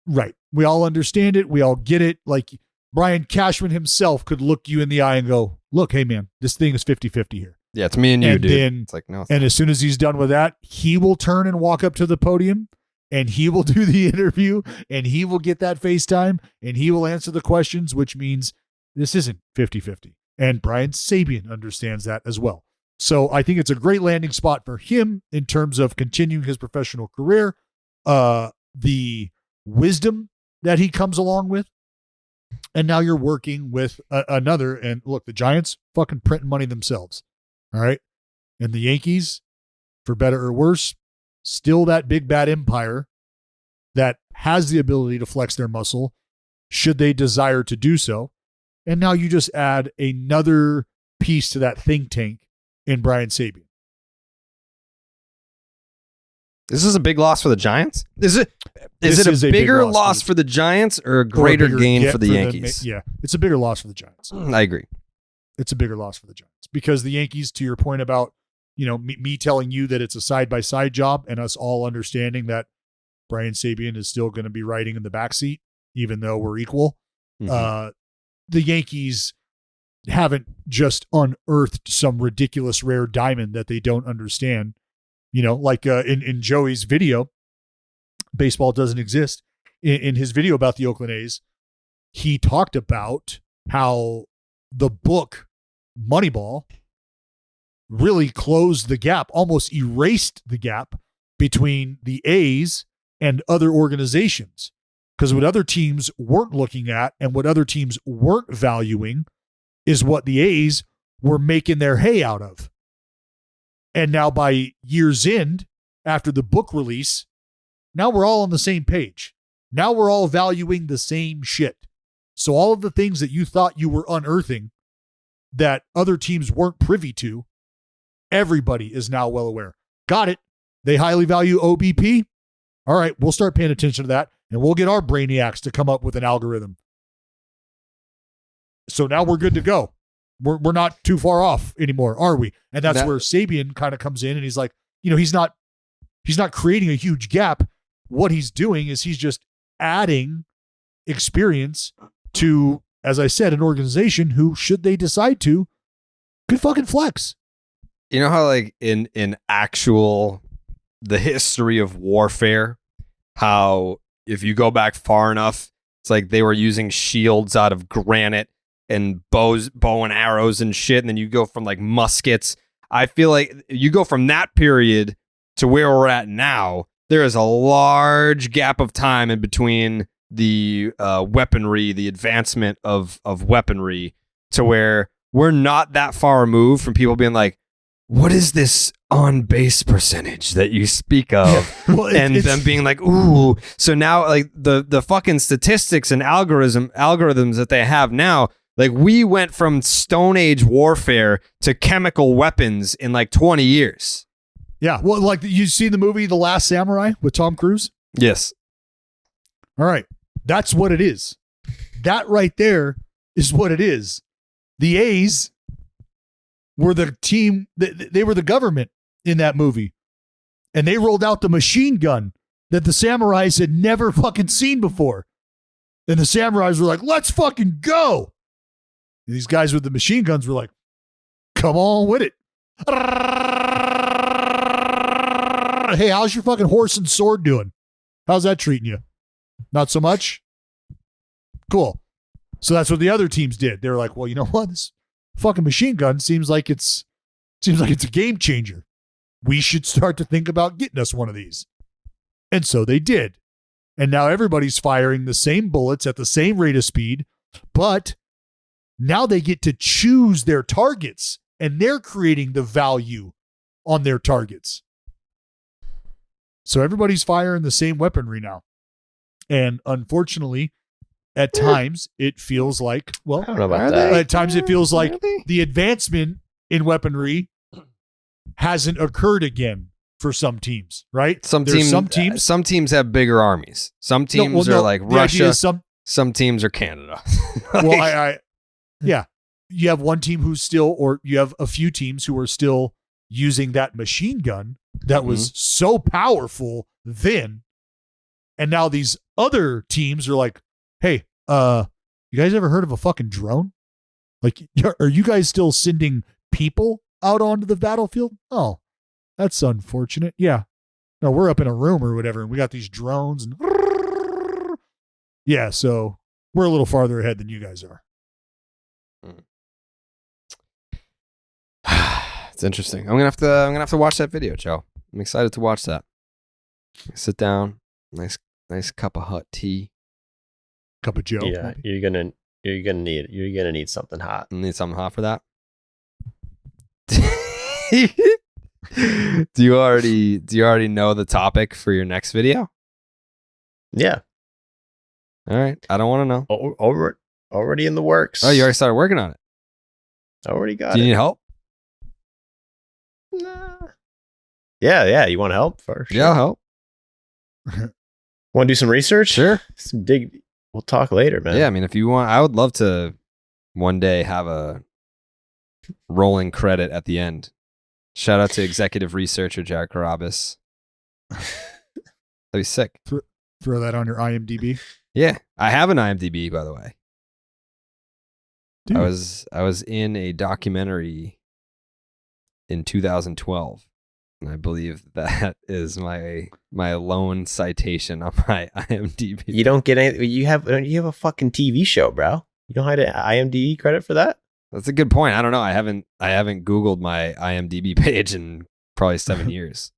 Right. We all understand it. We all get it. Like Brian Cashman himself could look you in the eye and go, look, hey man, this thing is 50-50 here. Yeah, it's me and you, dude. Then, it's like, no. And as soon as he's done with that, he will turn and walk up to the podium and he will do the interview and he will get that FaceTime and he will answer the questions, which means this isn't 50-50. And Brian Sabian understands that as well. So I think it's a great landing spot for him in terms of continuing his professional career, the wisdom that he comes along with. And now you're working with another. And look, the Giants fucking printing money themselves. All right. And the Yankees, for better or worse, still that big bad empire that has the ability to flex their muscle should they desire to do so. And now you just add another piece to that think tank in Brian Sabian. This is a big loss for the Giants? Is it a bigger loss for the Giants or a greater gain for the Yankees? Yeah, it's a bigger loss for the Giants. I agree. It's a bigger loss for the Giants because the Yankees, to your point about, me telling you that it's a side-by-side job and us all understanding that Brian Sabian is still going to be riding in the backseat, even though we're equal. Mm-hmm. The Yankees haven't just unearthed some ridiculous rare diamond that they don't understand. Like in Joey's video, Baseball Doesn't Exist. In his video about the Oakland A's, he talked about how the book Moneyball really closed the gap, almost erased the gap between the A's and other organizations. Because what other teams weren't looking at and what other teams weren't valuing is what the A's were making their hay out of. And now by year's end, after the book release, now we're all on the same page. Now we're all valuing the same shit. So all of the things that you thought you were unearthing that other teams weren't privy to, everybody is now well aware. Got it. They highly value OBP. All right, we'll start paying attention to that, and we'll get our brainiacs to come up with an algorithm. So now we're good to go. We're not too far off anymore, are we? And that's where Sabian kind of comes in, and he's like, he's not creating a huge gap. What he's doing is he's just adding experience to, as I said, an organization who, should they decide to, could fucking flex. You know how like in actual the history of warfare, how if you go back far enough, it's like they were using shields out of granite and bow and arrows and shit, and then you go from like muskets. I feel like you go from that period to where we're at now. There is a large gap of time in between the weaponry, the advancement of weaponry, to where we're not that far removed from people being like, what is this on base percentage that you speak of? Yeah. Well, and them being like, ooh. So now like the fucking statistics and algorithms that they have now, like we went from Stone Age warfare to chemical weapons in like 20 years. Yeah. Well, like you see the movie The Last Samurai with Tom Cruise? Yes. All right. That's what it is. That right there is what it is. The A's were the team, they were the government in that movie. And they rolled out the machine gun that the samurais had never fucking seen before. And the samurais were like, let's fucking go. And these guys with the machine guns were like, come on with it. Hey, how's your fucking horse and sword doing? How's that treating you? Not so much? Cool. So that's what the other teams did. They were like, well, you know what? This fucking machine gun seems like it's a game changer. We should start to think about getting us one of these. And so they did. And now everybody's firing the same bullets at the same rate of speed, but now they get to choose their targets, and they're creating the value on their targets. So everybody's firing the same weaponry now. And unfortunately, at times it feels like, well, I don't know about that. At times it feels like the advancement in weaponry hasn't occurred again for some teams, right? Some teams have bigger armies. Some teams are like Russia. Some teams are Canada. Well, yeah. You have one team who's still, or you have a few teams who are still using that machine gun that was so powerful then. And now these other teams are like, hey, you guys ever heard of a fucking drone? Like, are you guys still sending people out onto the battlefield? Oh, that's unfortunate. Yeah. No, we're up in a room or whatever, and we got these drones and yeah, so we're a little farther ahead than you guys are. It's interesting. I'm gonna have to watch that video, Joe. I'm excited to watch that. Sit down, nice cup of hot tea. Cup of Joe. Yeah, you're gonna need something hot. Need something hot for that. Do you already know the topic for your next video? Yeah. All right. I don't want to know. Already in the works. Oh, you already started working on it. Already got it. Do you need help? Nah. Yeah. You want help first? Yeah, I'll help. Want to do some research? Sure. We'll talk later, man. Yeah, I mean, if you want, I would love to one day have a rolling credit at the end. Shout out to executive researcher Jared Carrabis. That'd be sick. Throw that on your IMDb. Yeah, I have an IMDb, by the way. Dude. I was in a documentary in 2012, and I believe that is my lone citation on my IMDb. You don't get any. You have a fucking TV show, bro. You don't have an IMDb credit for that? That's a good point. I don't know. I haven't Googled my IMDb page in probably 7 years.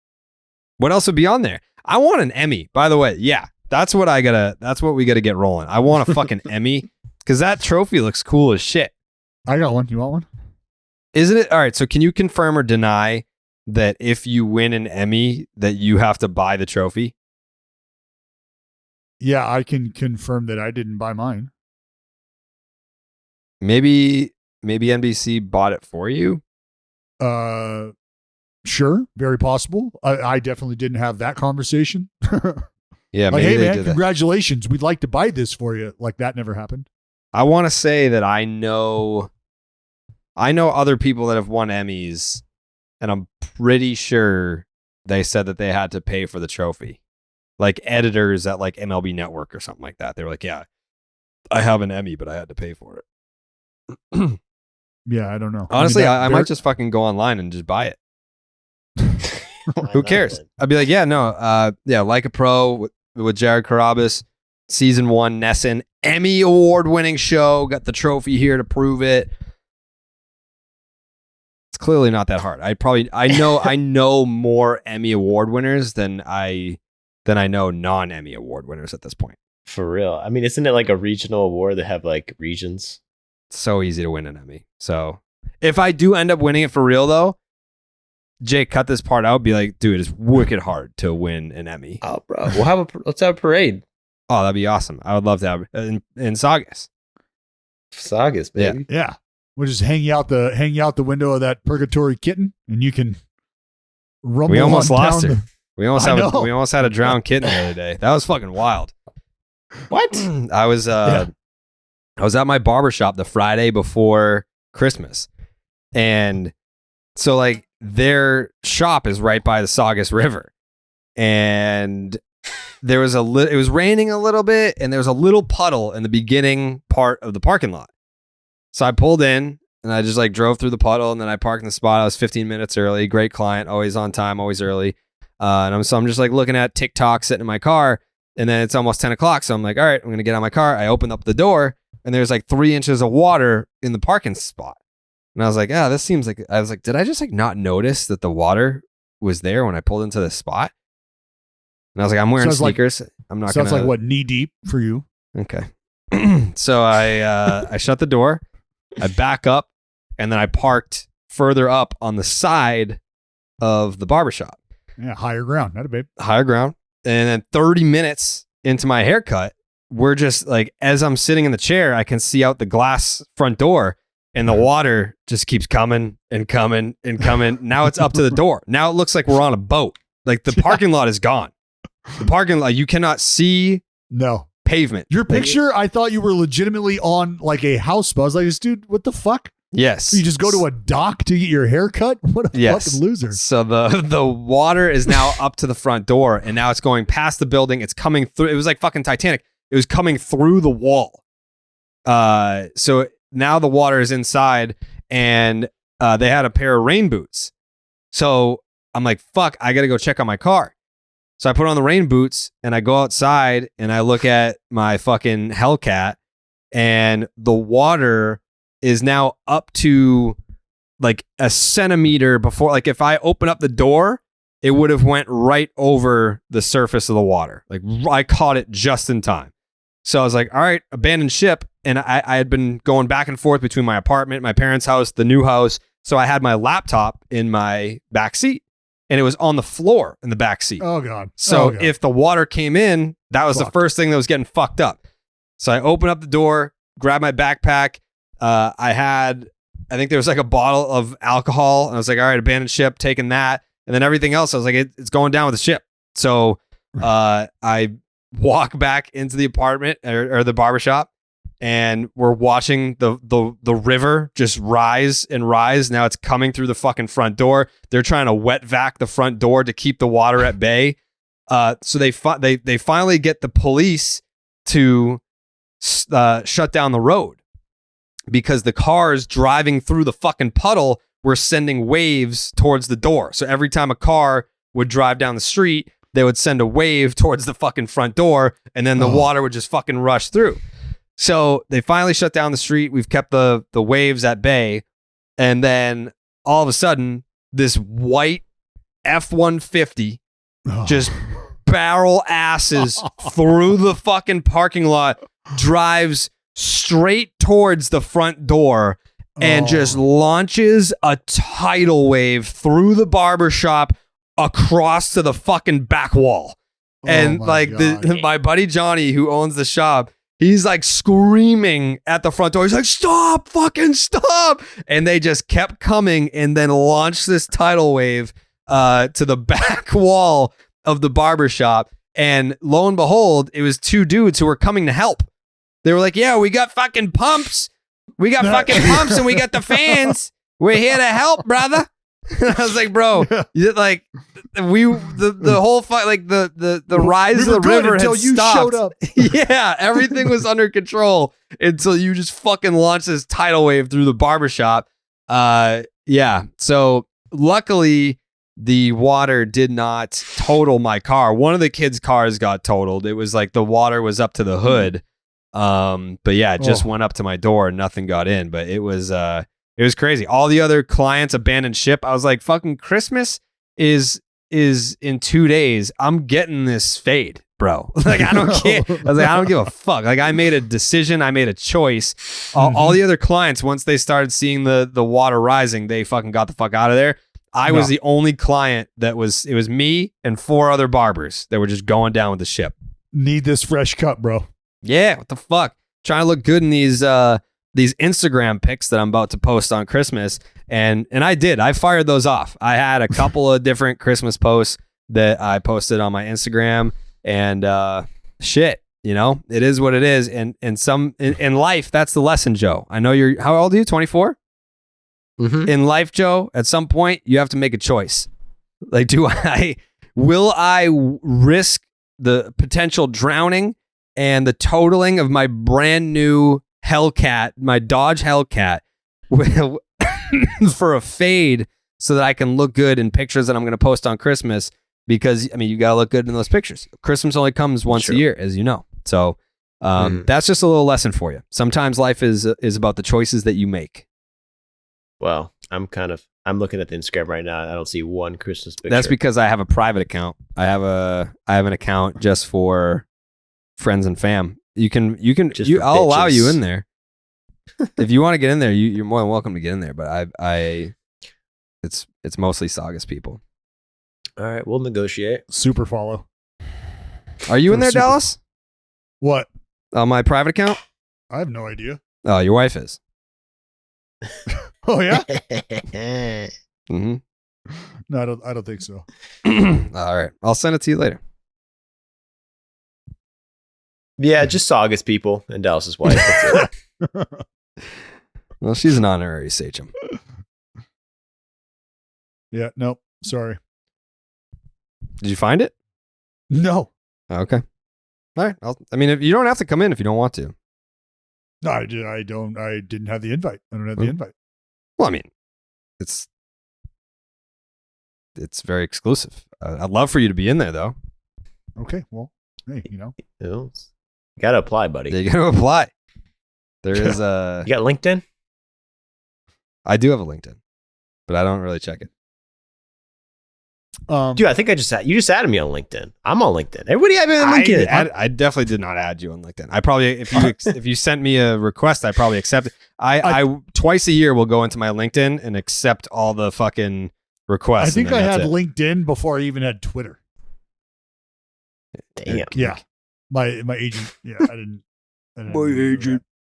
What else would be on there? I want an Emmy, by the way. Yeah, that's what we gotta get rolling. I want a fucking Emmy because that trophy looks cool as shit. I got one. You want one? Isn't it? All right. So can you confirm or deny that if you win an Emmy, that you have to buy the trophy? Yeah, I can confirm that I didn't buy mine. Maybe NBC bought it for you? Sure, very possible. I definitely didn't have that conversation. Yeah, like, maybe hey they man, did that. congratulations. We'd like to buy this for you. Like that never happened. I want to say that I know other people that have won Emmys, and I'm pretty sure they said that they had to pay for the trophy. Like editors at like MLB Network or something like that. They were like, yeah, I have an Emmy, but I had to pay for it. Yeah, I don't know. Honestly, I might just fucking go online and just buy it. Who cares? I'd be like, yeah, no, Like a Pro with Jared Carrabis, season 1, Nesson, Emmy award-winning show. Got the trophy here to prove it. It's clearly not that hard. I know more Emmy award winners than I know non-Emmy award winners at this point. For real. I mean, isn't it like a regional award that have like regions? It's so easy to win an Emmy. So if I do end up winning it for real though, Jake, cut this part out. Be like, dude, it's wicked hard to win an Emmy. Oh, bro. Let's have a parade. Oh, that'd be awesome. I would love to have in Saugus. Saugus, baby. Yeah. We'll just hang you out the window of that purgatory kitten, and you can rumble. We almost on lost down her. We almost had a drowned kitten the other day. That was fucking wild. What? I was I was at my barbershop the Friday before Christmas. And so like their shop is right by the Saugus River. And there was it was raining a little bit, and there was a little puddle in the beginning part of the parking lot. So I pulled in and I just like drove through the puddle, and then I parked in the spot. I was 15 minutes early. Great client, always on time, always early. And I'm just like looking at TickTock sitting in my car, and then it's almost 10 o'clock. So I'm like, all right, I'm going to get out of my car. I opened up the door, and there's like 3 inches of water in the parking spot. And I was like, this seems like, I was like, did I just like not notice that the water was there when I pulled into this spot? And I was like, I'm wearing sneakers. I'm not going to. Sounds like what, knee deep for you? Okay. So I shut the door, I back up, and then I parked further up on the side of the barbershop. Yeah, higher ground. Not a babe. Higher ground. And then 30 minutes into my haircut, we're just like, as I'm sitting in the chair, I can see out the glass front door, and the water just keeps coming and coming and coming. Now it's up to the door. Now it looks like we're on a boat. Like the parking lot is gone. The parking lot, you cannot see pavement. Your picture, I thought you were legitimately on like a houseboat. I was like, dude, what the fuck? Yes. You just go to a dock to get your hair cut? What a fucking loser. So the water is now up to the front door, and now it's going past the building. It's coming through. It was like fucking Titanic. It was coming through the wall. So now the water is inside, and they had a pair of rain boots. So I'm like, fuck, I got to go check on my car. So I put on the rain boots, and I go outside, and I look at my fucking Hellcat, and the water is now up to like a centimeter before. Like if I open up the door, it would have went right over the surface of the water. Like I caught it just in time. So I was like, all right, abandoned ship. And I had been going back and forth between my apartment, my parents' house, the new house. So I had my laptop in my back seat, and it was on the floor in the back seat. Oh God. So if the water came in, that was the first thing that was getting fucked up. So I opened up the door, grabbed my backpack. I think there was like a bottle of alcohol, and I was like, all right, abandoned ship, taking that. And then everything else, I was like, it's going down with the ship. So I walk back into the apartment or the barbershop, and we're watching the river just rise and rise. Now it's coming through the fucking front door. They're trying to wet vac the front door to keep the water at bay. So they finally get the police to shut down the road, because the cars driving through the fucking puddle were sending waves towards the door. So every time a car would drive down the street, they would send a wave towards the fucking front door, and then the water would just fucking rush through. So they finally shut down the street. We've kept the waves at bay. And then all of a sudden, this white F-150 just barrel asses through the fucking parking lot, drives straight towards the front door, and just launches a tidal wave through the barbershop across to the fucking back wall. And like my buddy Johnny, who owns the shop, he's like screaming at the front door. He's like, stop, fucking stop. And they just kept coming, and then launched this tidal wave to the back wall of the barbershop. And lo and behold, it was 2 dudes who were coming to help. They were like, yeah, we got fucking pumps. We got fucking pumps, and we got the fans. We're here to help, brother. I was like, bro, like the whole fight, like the rise of the river until you showed up. Yeah, everything was under control until you just fucking launched this tidal wave through the barbershop. Yeah. So luckily the water did not total my car. One of the kids' cars got totaled. It was like the water was up to the hood. But yeah, it just went up to my door and nothing got in. But it was crazy. All the other clients abandoned ship. I was like, fucking Christmas is in 2 days. I'm getting this fade, bro. Like, I don't care. I was like, I don't give a fuck. Like, I made a decision. I made a choice. All the other clients, once they started seeing the water rising, they fucking got the fuck out of there. I was the only client it was me and 4 other barbers that were just going down with the ship. Need this fresh cut, bro. Yeah, what the fuck? Trying to look good in these Instagram pics that I'm about to post on Christmas. And I did. I fired those off. I had a couple of different Christmas posts that I posted on my Instagram, and shit, You know, it is what it is. And in life, that's the lesson, Joe. I know how old are you? 24? Mm-hmm. In life, Joe, at some point you have to make a choice. Like, will I risk the potential drowning and the totaling of my brand new Hellcat, my Dodge Hellcat, for a fade so that I can look good in pictures that I'm going to post on Christmas? Because, I mean, you got to look good in those pictures. Christmas only comes once a year, as you know. So that's just a little lesson for you. Sometimes life is about the choices that you make. Well, I'm looking at the Instagram right now. I don't see one Christmas picture. That's because I have a private account. I have an account just for friends and fam. I'll allow you in there. If you want to get in there, you're more than welcome to get in there. But it's mostly Saugus people. All right, we'll negotiate. Super follow. Are you in there, Dallas? What? On my private account? I have no idea. Oh, your wife is. Oh yeah. Mm-hmm. No, I don't think so. All right, I'll send it to you later. Yeah, just Saugus people and Dallas's wife. That's it. Well, she's an honorary sachem. Yeah. Nope. Sorry. Did you find it? No. Okay. All right. If you don't have to come in if you don't want to. No, I don't. I didn't have the invite. I don't have the invite. Well, I mean, it's very exclusive. I'd love for you to be in there, though. Okay. Well, hey, You gotta apply, buddy. You got to apply. There is a. You got LinkedIn? I do have a LinkedIn, but I don't really check it. Dude, I think you just added me on LinkedIn. I'm on LinkedIn. Everybody have me on LinkedIn. I definitely did not add you on LinkedIn. I probably, if you sent me a request, I probably accept it. I twice a year will go into my LinkedIn and accept all the fucking requests. I think I had LinkedIn before I even had Twitter. Damn. Yeah. My agent. Yeah, I didn't.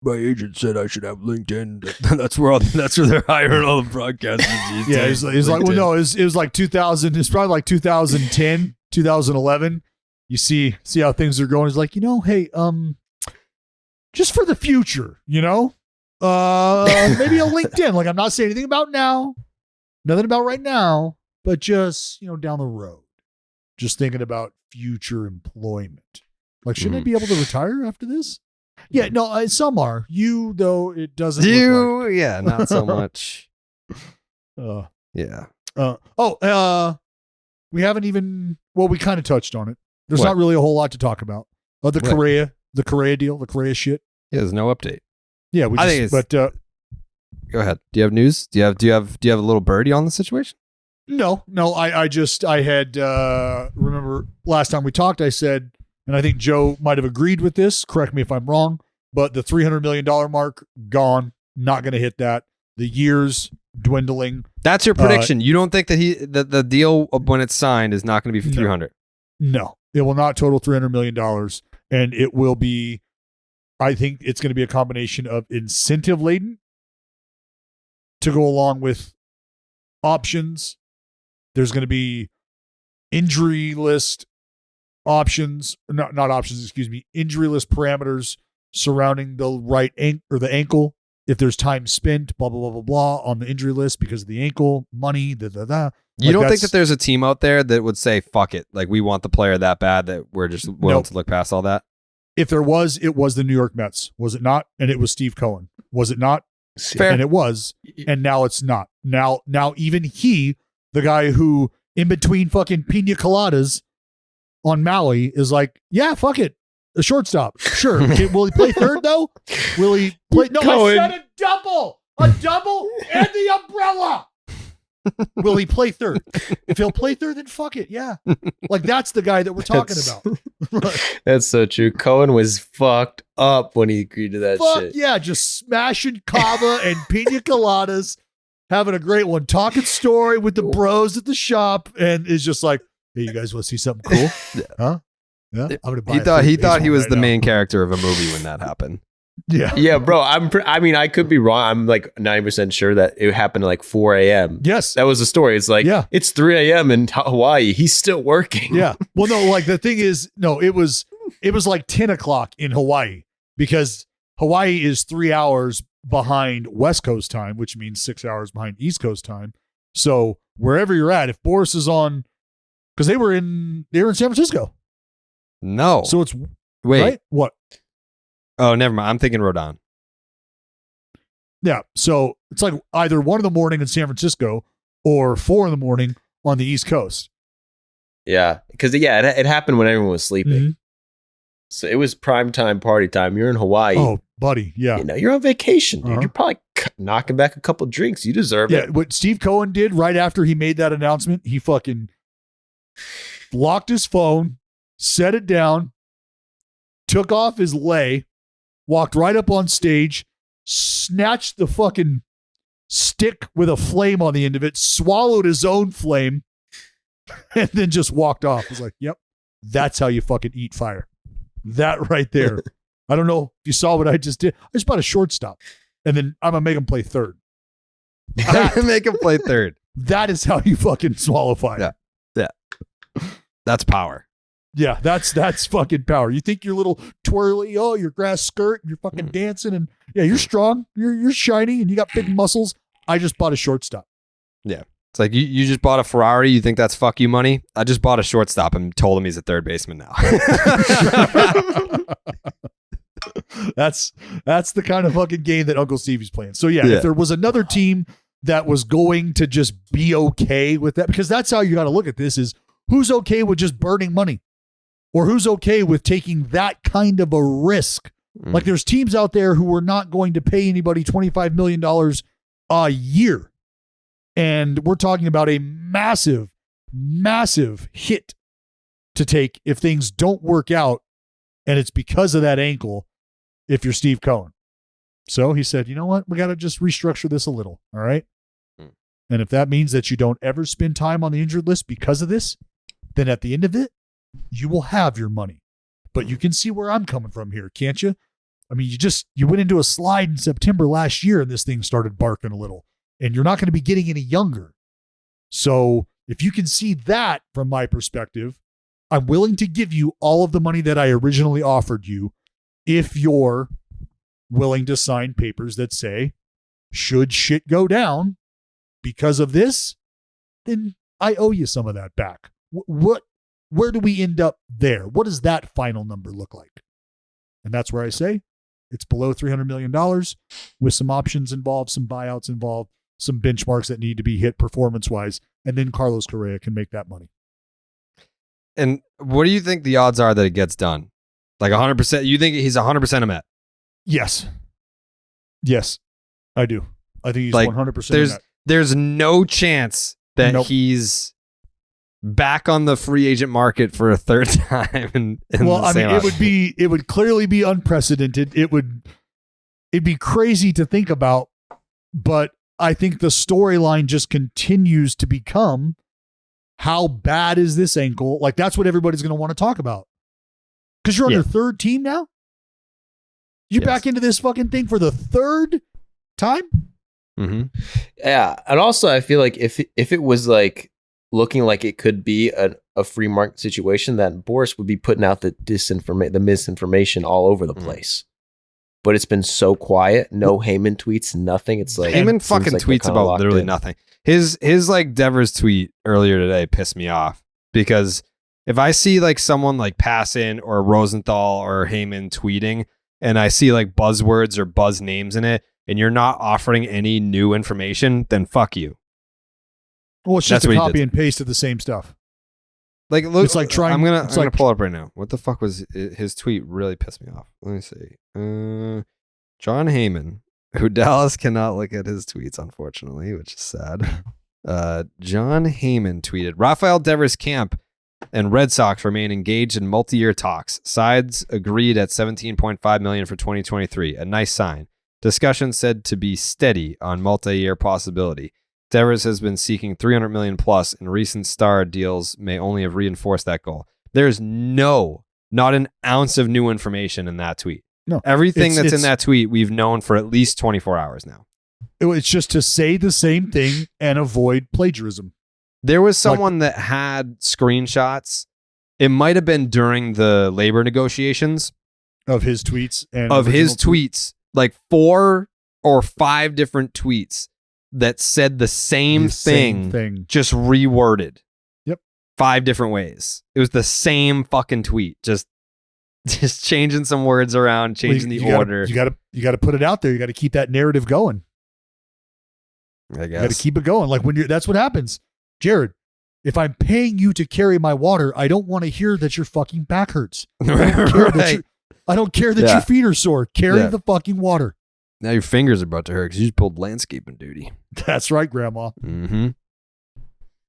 My agent said I should have LinkedIn. That's where they're hiring all the broadcasters. Yeah, he's like, well, no, it was like 2000. It's probably like 2010, 2011. You see how things are going. It's like, hey, just for the future, maybe a LinkedIn. Like, I'm not saying anything about now, nothing about right now, but just down the road, just thinking about future employment. Like, shouldn't I be able to retire after this? Yeah, no, some are. You, though, it doesn't look like. Yeah, not so much. Yeah. We haven't even, we kind of touched on it. There's not really a whole lot to talk about. The Correa deal, the Correa shit. Yeah, there's no update. Yeah, go ahead. Do you have news? Do you have a little birdie on the situation? No, I had, remember last time we talked, I said, and I think Joe might have agreed with this. Correct me if I'm wrong, but the $300 million mark, gone. Not going to hit that. The years dwindling. That's your prediction. You don't think that the deal when it's signed is not going to be for 300? No, it will not total $300 million. And it will be, I think it's going to be a combination of incentive laden to go along with options. There's going to be injury list options, not options, excuse me, injury list parameters surrounding the right the ankle. If there's time spent, blah, blah, blah, blah, blah, on the injury list because of the ankle, money, You don't think that there's a team out there that would say, fuck it, like we want the player that bad that we're just willing to look past all that? If there was, it was the New York Mets, was it not? And it was Steve Cohen, was it not? Fair. And it was, and now it's not. Now even he, the guy who in between fucking pina coladas on Maui, is like, yeah, fuck it. A shortstop. Sure. Will he play third, though? Will he play? No, Cohen. I said a double and the umbrella. Will he play third? If he'll play third, then fuck it. Yeah. Like, that's the guy that we're talking about. That's so true. Cohen was fucked up when he agreed to that shit. Yeah. Just smashing kava and pina coladas, having a great one, talking story with the bros at the shop, and is just like, hey, you guys want to see something cool? Huh? Yeah. I'm gonna buy he thought he was the main character of a movie when that happened. Yeah. Yeah, bro. I could be wrong. I'm like 90% sure that it happened at like 4 a.m. Yes. That was the story. It's like, it's 3 a.m. in Hawaii. He's still working. Yeah. Well, no, like the thing is, no, it was it was like 10 o'clock in Hawaii because Hawaii is 3 hours behind West Coast time, which means 6 hours behind East Coast time. So wherever you're at, if Boris is on, because they were in San Francisco. No. So it's wait. Right? What? Oh, never mind. I'm thinking Rodon. Yeah. So it's like either 1 a.m. in San Francisco or 4 a.m. on the East Coast. Yeah, because it happened when everyone was sleeping. Mm-hmm. So it was prime time, party time. You're in Hawaii. Oh, buddy. Yeah. You're on vacation, dude. Uh-huh. You're probably knocking back a couple drinks. You deserve it. Yeah. What Steve Cohen did right after he made that announcement, he fucking locked his phone, set it down, took off his lei, walked right up on stage, snatched the fucking stick with a flame on the end of it, swallowed his own flame, and then just walked off. I was like, yep, that's how you fucking eat fire. That right there. I don't know if you saw what I just did. I just bought a shortstop, and then I'm going to make him play third. Make him play third. That is how you fucking swallow fire. Yeah. That's power. Yeah, that's fucking power. You think your little twirly, your grass skirt, you're fucking dancing, and yeah, you're strong, you're shiny, and you got big muscles. I just bought a shortstop. Yeah. It's like you just bought a Ferrari. You think that's fuck you money? I just bought a shortstop and told him he's a third baseman now. That's the kind of fucking game that Uncle Stevie's playing. So yeah, if there was another team that was going to just be okay with that, because that's how you got to look at this, is who's okay with just burning money, or who's okay with taking that kind of a risk. Like there's teams out there who are not going to pay anybody $25 million a year. And we're talking about a massive, massive hit to take if things don't work out. And it's because of that ankle if you're Steve Cohen. So he said, you know what? We got to just restructure this a little. All right. And if that means that you don't ever spend time on the injured list because of this, then at the end of it, you will have your money. But you can see where I'm coming from here, can't you? I mean, you went into a slide in September last year and this thing started barking a little. And you're not going to be getting any younger. So if you can see that from my perspective, I'm willing to give you all of the money that I originally offered you if you're willing to sign papers that say, should shit go down because of this, then I owe you some of that back. Where do we end up there? What does that final number look like? And that's where I say it's below $300 million with some options involved, some buyouts involved, some benchmarks that need to be hit performance-wise, and then Carlos Correa can make that money. And what do you think the odds are that it gets done? Like 100%? You think he's 100% a Met? Yes. Yes, I do. I think he's like, 100% a Met. There's no chance that he's back on the free agent market for a third time. It would clearly be unprecedented. It'd be crazy to think about, but I think the storyline just continues to become, how bad is this ankle? Like, that's what everybody's going to want to talk about. Because you're on your third team now? You're back into this fucking thing for the third time? Mm-hmm. Yeah. And also, I feel like if it was like looking like it could be a free market situation, then Boris would be putting out the misinformation all over the place. But it's been so quiet. No Heyman tweets, nothing. It's like Heyman fucking tweets about literally nothing. His like Devers tweet earlier today pissed me off, because if I see like someone like Passan or Rosenthal or Heyman tweeting, and I see like buzzwords or buzz names in it, and you're not offering any new information, then fuck you. Well, it's just a copy and paste of the same stuff. Like, look, it's like trying. I'm gonna pull it up right now. What the fuck was his tweet? Really pissed me off. Let me see. Jon Heyman, who Dallas cannot look at his tweets, unfortunately, which is sad. Jon Heyman tweeted: Rafael Devers camp and Red Sox remain engaged in multi-year talks. Sides agreed at $17.5 million for 2023. A nice sign. Discussion said to be steady on multi-year possibility. Devers has been seeking $300 million plus, and recent star deals may only have reinforced that goal. There's not an ounce of new information in that tweet. No, everything that's in that tweet we've known for at least 24 hours now. It's just to say the same thing and avoid plagiarism. There was someone that had screenshots It might have been during the labor negotiations Of his tweets and of his original tweets, like 4 or 5 different tweets that said the same thing, just reworded. Yep. 5 different ways. It was the same fucking tweet, just changing some words around, changing the order. You got to put it out there. You got to keep that narrative going. I You got to guess. keep it going. Like that's what happens, Jared. If I'm paying you to carry my water, I don't want to hear that your fucking back hurts. I don't care that your feet are sore. Carry the fucking water. Now your fingers are about to hurt because you just pulled landscaping duty. That's right, Grandma. Mm-hmm.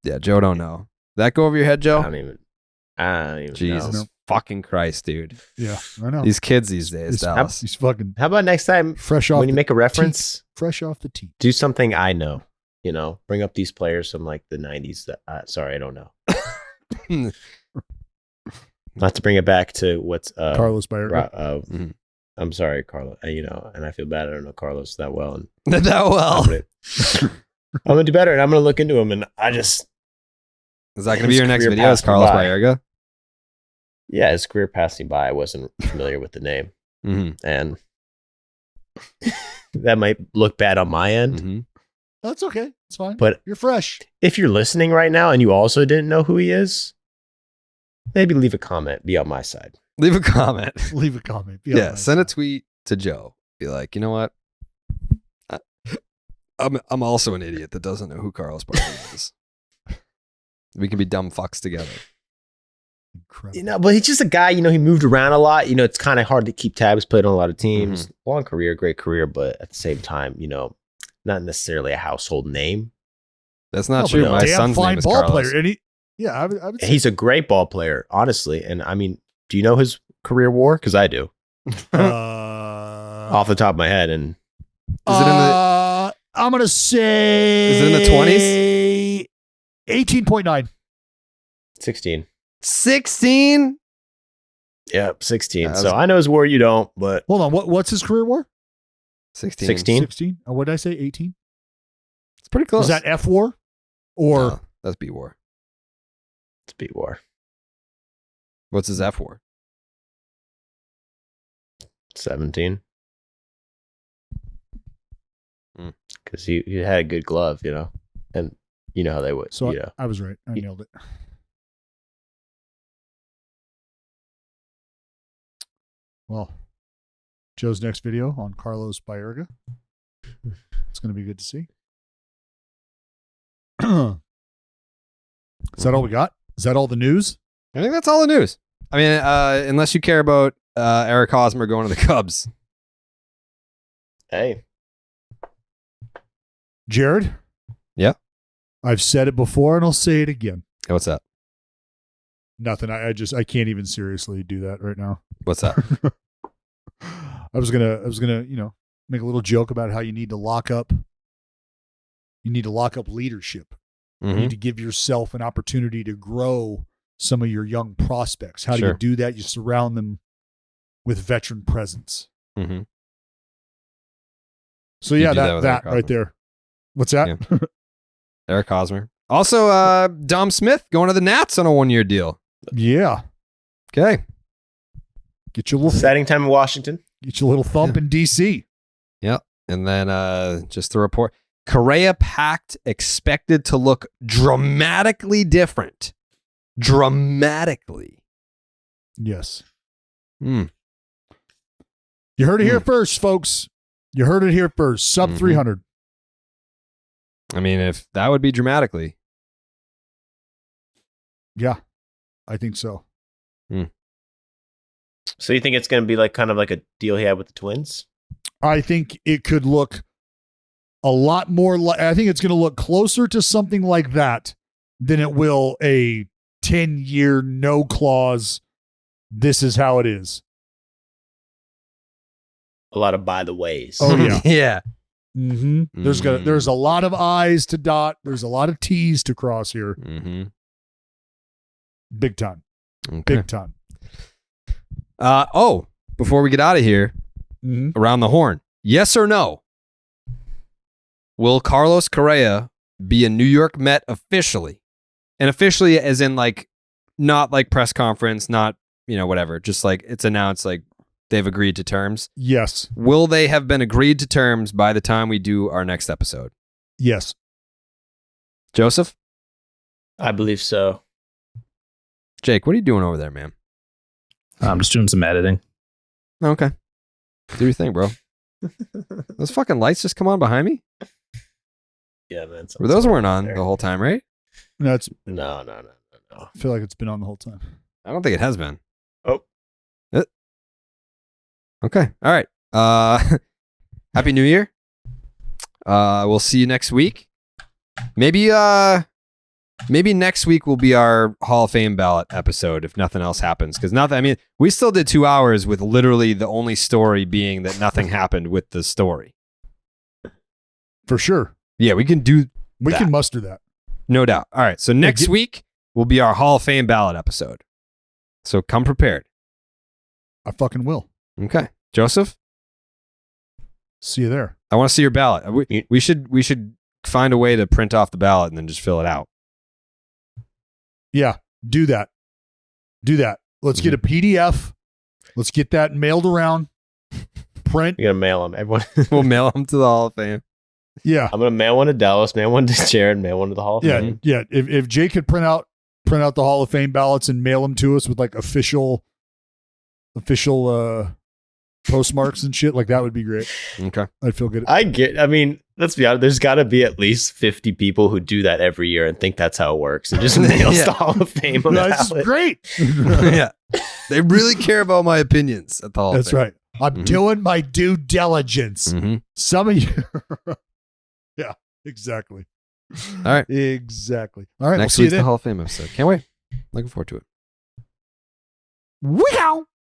Yeah, Joe don't know. That go over your head, Joe? I don't even Jesus know. fucking Christ, dude. Yeah, I know. These kids these days, Dallas. He's fucking How about next time fresh off when you make a reference, fresh off the teeth. do something I know. You know, bring up these players from like the 90s that sorry, I don't know. Not to bring it back to what's Carlos Baerga. I'm sorry, Carlos. You know, and I feel bad. I don't know Carlos that well. And That well. I'm gonna do better, and I'm gonna look into him. And Is that going to be his your next career video? Is passed me Carlos by. Baerga? Yeah, his career passing by. I wasn't familiar with the name, and that might look bad on my end. Mm-hmm. That's okay. It's fine. But You're fresh. if you're listening right now and you also didn't know who he is, maybe leave a comment. Be on my side. Leave a comment. Leave a comment. Send a tweet to Joe. Be like, you know what? I'm also an idiot that doesn't know who Carlos Baerga is. We can be dumb fucks together. Incredible. You know, but he's just a guy. You know, he moved around a lot. You know, it's kind of hard to keep tabs. Played on a lot of teams. Long career, great career, but at the same time, you know, not necessarily a household name. That's not No, true. but My damn son's fine name is ball Carlos. player. And I would say, He's a great ball player, honestly. And I mean, do you know his career WAR? Because I do, off the top of my head. And Is it in the? I'm gonna say. Is it in the 20s? 18.9. 16. 16? Yep, 16. Yeah, So I know his WAR. You don't, but Hold on. What's his career war? 16. 16. 16. What did I say? 18. It's pretty close. Was that F war or No, that's B war. it's B WAR. What's his F war? 17. Hmm. Because he had a good glove, you know, and you know how they would. so? you know. I was right. I nailed it. Well, Joe's next video on Carlos Baerga. It's going to be good to see. Is that all we got? Is that all the news? I think that's all the news. I mean, unless you care about Eric Hosmer going to the Cubs. Hey, Jared? Yeah? I've said it before and I'll say it again. Hey, what's that? Nothing. I can't even seriously do that right now. What's that? I was gonna, you know, make a little joke about how you need to lock up leadership. You Mhm. need to give yourself an opportunity to grow some of your young prospects. How do Sure. you do that? You surround them with veteran presence. Mm-hmm. So You yeah, do that with that Eric right Hosmer. there. What's that? Yeah. Eric Hosmer. Also, Dom Smith going to the Nats on a 1-year deal. Yeah. Okay. Get your little exciting time in Washington. thump in DC. And then just the report. Correa packed expected to look dramatically different. Dramatically. Yes. Mm. You heard it here first, folks. You heard it here first. Sub Mhm. 300. I mean, if that would be dramatically. Yeah, I think so. So you think it's going to be like kind of like a deal he had with the Twins? I think it could look a lot more like, I think it's going to look closer to something like that than it will a 10-year no clause. This is how it is. A lot of by the ways. Oh, yeah. Yeah. Mm-hmm. There's a lot of I's to dot. There's a lot of T's to cross here. Mm-hmm. Big time. Okay. Big time. Before we get out of here, Mm-hmm. around the horn, yes or no? Will Carlos Correa be a New York Met officially? And officially as in like not like press conference, not, whatever. Just like it's announced like they've agreed to terms. Yes. Will they have been agreed to terms by the time we do our next episode? Yes. Joseph? I believe so. Jake, what are you doing over there, man? I'm just doing some editing. Okay. Do your thing, bro. Those fucking lights just come on behind me? Yeah, man. Well, those weren't on the whole time, right? No, it's. No. I feel like it's been on the whole time. I don't think it has been. Oh. Okay. All right. Happy New Year. We'll see you next week. Maybe next week will be our Hall of Fame ballot episode if nothing else happens. Because we still did 2 hours with literally the only story being that nothing happened with the story. For sure. Yeah, we can do We that. can muster that. No doubt. All right. So next week will be our Hall of Fame ballot episode. So come prepared. I fucking will. Okay. Joseph, See you there. I want to see your ballot. We should find a way to print off the ballot and then just fill it out. Yeah. Do that. Let's get a PDF. Let's get that mailed around. Print. You're gonna mail them. Everyone. We'll mail them to the Hall of Fame. Yeah. I'm gonna mail one to Dallas, mail one to Jared, mail one to the Hall of Yeah. Fame. Yeah. If Jake could print out the Hall of Fame ballots and mail them to us with like official postmarks and shit, like that would be great. Okay. I'd feel good. Let's be honest, there's gotta be at least 50 people who do that every year and think that's how it works. And just mails the Hall of Fame on the That's ballot. great. Yeah. They really care about my opinions at the Hall of That's Fame. right. I'm doing my due diligence. Mm-hmm. Some of you. Yeah, exactly. All right. Exactly. All right. Next we'll see you week's the then. Hall of Fame episode. Can't wait. Looking forward to it. Wow.